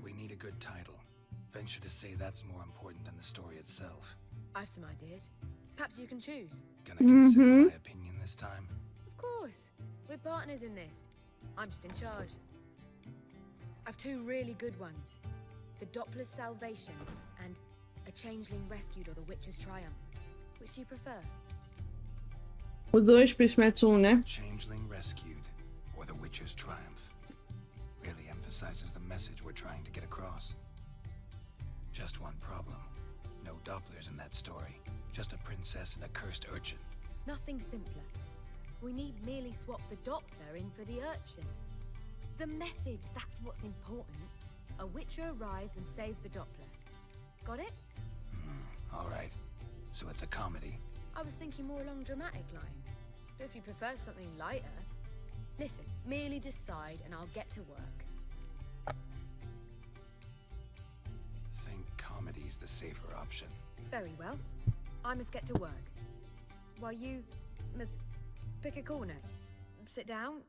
We need a good title. Venture to say that's more important than the story itself. I've some ideas. Perhaps you can choose. Gonna consider my opinion this time? Of course. We're partners in this. I'm just in charge. I've two really good ones. The Doppler's Salvation and A Changeling Rescued or the Witch's Triumph. Which do you prefer? O dois, por isso mete né? Changeling Rescued or the Witcher's Triumph. Really emphasizes the message we're trying to get across. Just one problem. No Dopplers in that story. Just a princess and a cursed urchin. Nothing simpler. We need merely swap the Doppler in for the urchin. The message, that's what's important. A witcher arrives and saves the Doppler. Got it? All right. So it's a comedy. I was thinking more along dramatic lines. But if you prefer something lighter... Listen, merely decide and I'll get to work. the safer option. Very well. I must get to work. While you must pick a corner, sit down,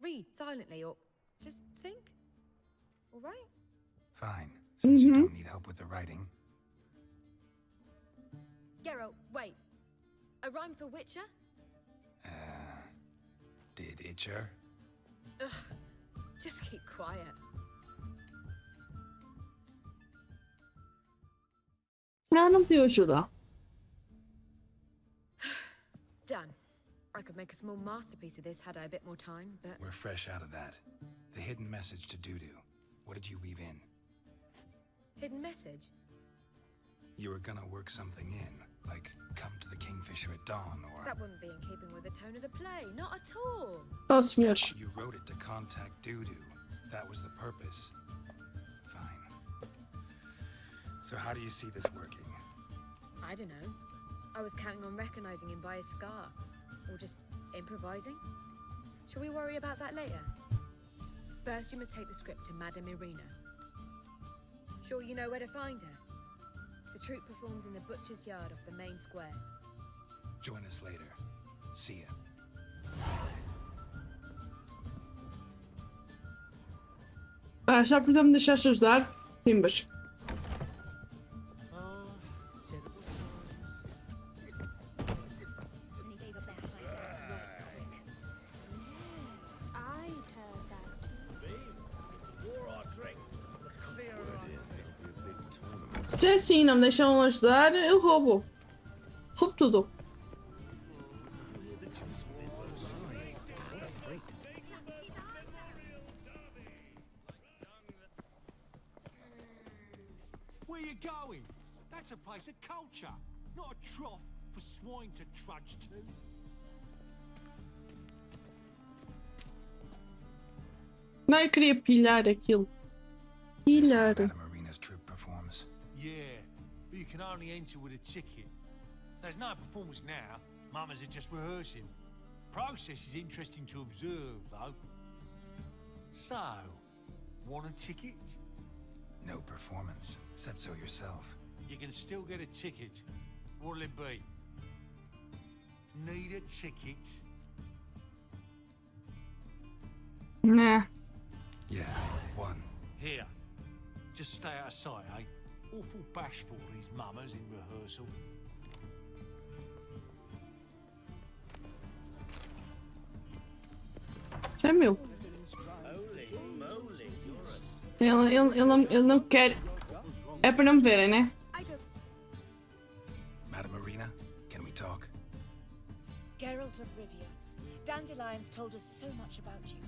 read silently, or just think. All right? Fine, since you don't need help with the writing. Geralt, wait. A rhyme for Witcher? Did Itcher? Ugh. Just keep quiet. Não pediu ajuda. Done. I could make a small masterpiece of this had I a bit more time, but... We're fresh out of that. The hidden message to Dudu. What did you weave in? Hidden message? You were gonna work something in, like come to the Kingfisher at dawn, or... That wouldn't be in keeping with the tone of the play, not at all. Oh, senhores. You wrote it to contact Dudu. That was the purpose. Fine. So how do you see this working? I don't know. I was counting on recognizing him by his scar. Or just improvising. Shall we worry about that later? First, you must take the script to Madame Irina. Sure you know where to find her? The troupe performs in the butcher's yard off the main square. Join us later. See ya. Já podemos deixar-te ajudar? Pimbas. Yes, I'd heard that too. Se é assim, não me deixam ajudar, eu roubo. Roubo tudo. Where you going? That's a place of culture, not a trough for swine to trudge to. Não, eu queria pilhar aquilo. Pilhar. Madame Irina's troupe performs. Yeah, but you can only enter with a ticket. There's no performance now. Mamas are just rehearsing. Process is interesting to observe, though. So, want a ticket? No performance. Said so yourself. You can still get a ticket. What'll it be? Need a ticket? Nah. Yeah, one. Here. Just stay out of sight, eh? Awful bashful, these mamas in rehearsal. Já é meu. Ele não quer. É para não me verem, né? Madame Irina, can we talk? Geralt of Rivia. Dandelion's told us so much about you.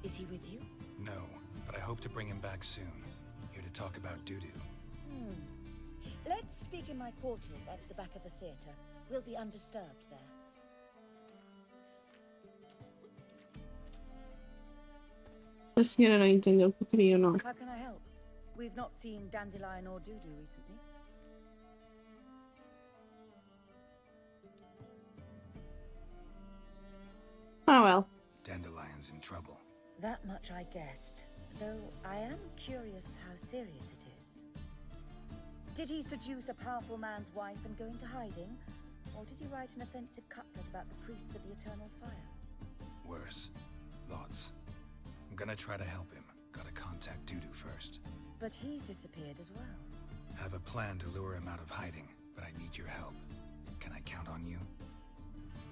Is he with you? No, but I hope to bring him back soon. Here to talk about Dudu. Let's speak in my quarters at the back of the theatre. We'll be undisturbed there. A senhora não entendeu o que eu queria, não. How can I help? We've not seen Dandelion or Dudu recently. Oh well. Dandelion's in trouble. That much I guessed, though I am curious how serious it is. Did he seduce a powerful man's wife and go into hiding? Or did he write an offensive couplet about the priests of the eternal fire? Worse. Lots. I'm gonna try to help him. Gotta contact Dudu first. But he's disappeared as well. Have a plan to lure him out of hiding, but I need your help. Can I count on you?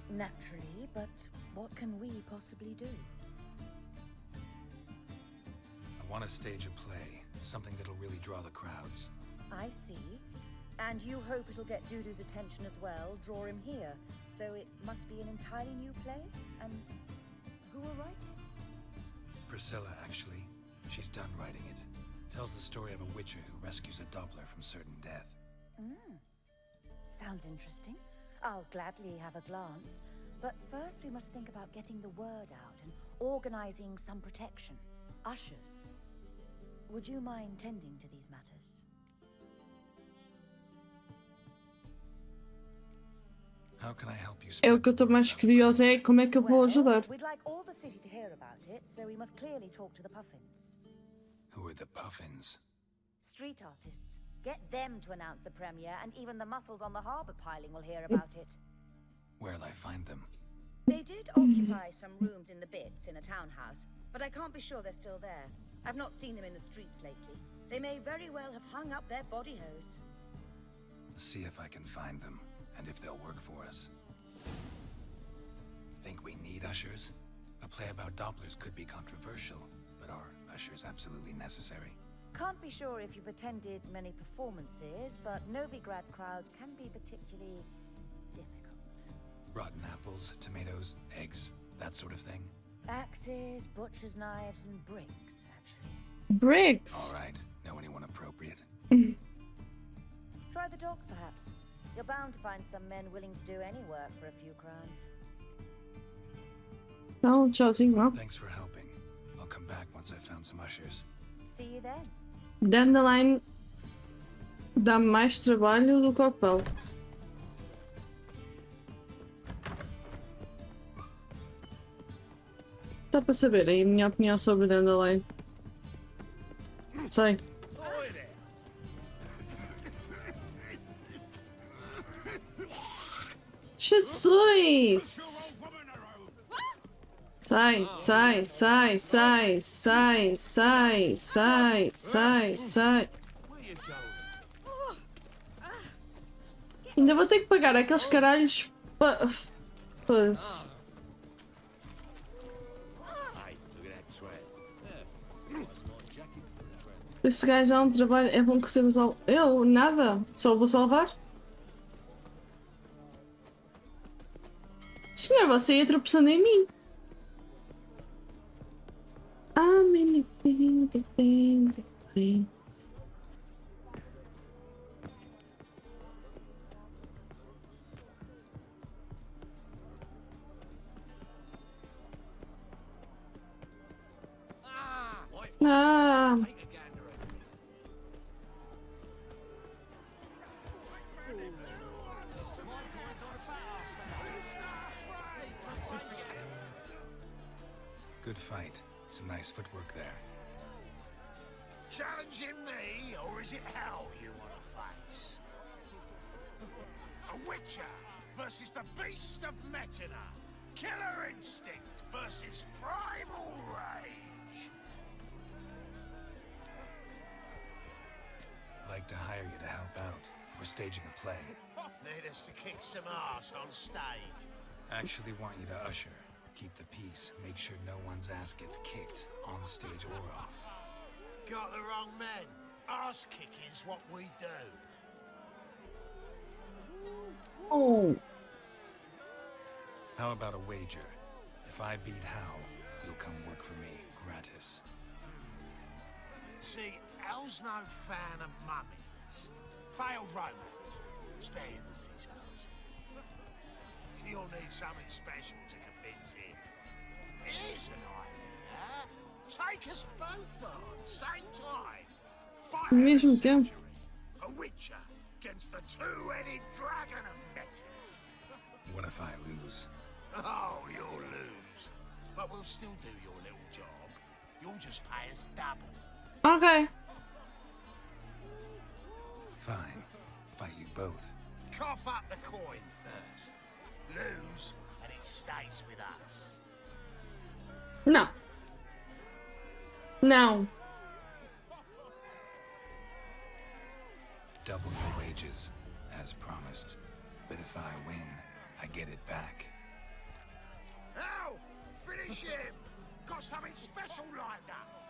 Naturally, but what can we possibly do? I want to stage a play, something that'll really draw the crowds. I see. And you hope it'll get Dudu's attention as well, draw him here. So it must be an entirely new play? And who will write it? Priscilla, actually. She's done writing it. Tells the story of a witcher who rescues a Doppler from certain death. Sounds interesting. I'll gladly have a glance. But first we must think about getting the word out and organizing some protection. Ushers. Would you mind tending to these matters? How can I help you? É o que eu estou mais curiosa é como é que eu vou ajudar. We'd like all the city to hear about it, so we must clearly talk to the Puffins. Who are the Puffins? Street artists. Get them to announce the premiere, and even the muscles on the harbor piling will hear about it. Where'll I find them? They did occupy some rooms in the Bits in a townhouse, but I can't be sure they're still there. I've not seen them in the streets lately. They may very well have hung up their body hose. See if I can find them, and if they'll work for us. Think we need ushers? A play about Dopplers could be controversial, but are ushers absolutely necessary? Can't be sure if you've attended many performances, but Novigrad crowds can be particularly difficult. Rotten apples, tomatoes, eggs, that sort of thing? Axes, butcher's knives, and bricks, actually. Bricks? All right. Know anyone appropriate? Try the dogs, perhaps. You're bound to find some men willing to do any work for a few crowns. Não, tchauzinho, ó. Thanks for helping. I'll come back once I've found some ushers. See you then. Dandelion dá mais trabalho do que o Copel. Dá para saber aí a minha opinião sobre Dandelion. Sei. Jesus! Sai, sai, sai, sai, sai, sai, sai, sai, sai. Ainda vou ter que pagar aqueles caralhos para... Foda-se. Esse gajo já é um trabalho... É bom que você me salve... Eu? Nada. Só vou salvar. Senhor, você ia tropeçando em mim. Ah, many things. Ah. Good fight. Some nice footwork there. Challenging me, or is it hell you want to face? A Witcher versus the Beast of Metina. Killer instinct versus primal rage. I'd like to hire you to help out. We're staging a play. Need us to kick some ass on stage. Actually want you to usher. Keep the peace. Make sure no one's ass gets kicked, on stage or off. Got the wrong men. Ass kicking's what we do. Oh. How about a wager? If I beat Hal, you'll come work for me, gratis. See, Hal's no fan of mummies. Failed romance. Spare him the details. You'll need something special to convince him. Here's an idea. Take us both on, same time. Fight Mesmo tempo. a Witcher against the two-headed dragon of Metin. What if I lose? Oh, you'll lose. But we'll still do your little job. You'll just pay us double. Okay. Fine. Fight you both. Cough up the coin first. Lose, and it stays with us. Não. Não. Double your wages, as promised. But if I win, I get it back. Ow! Finish him! Got something special lined up.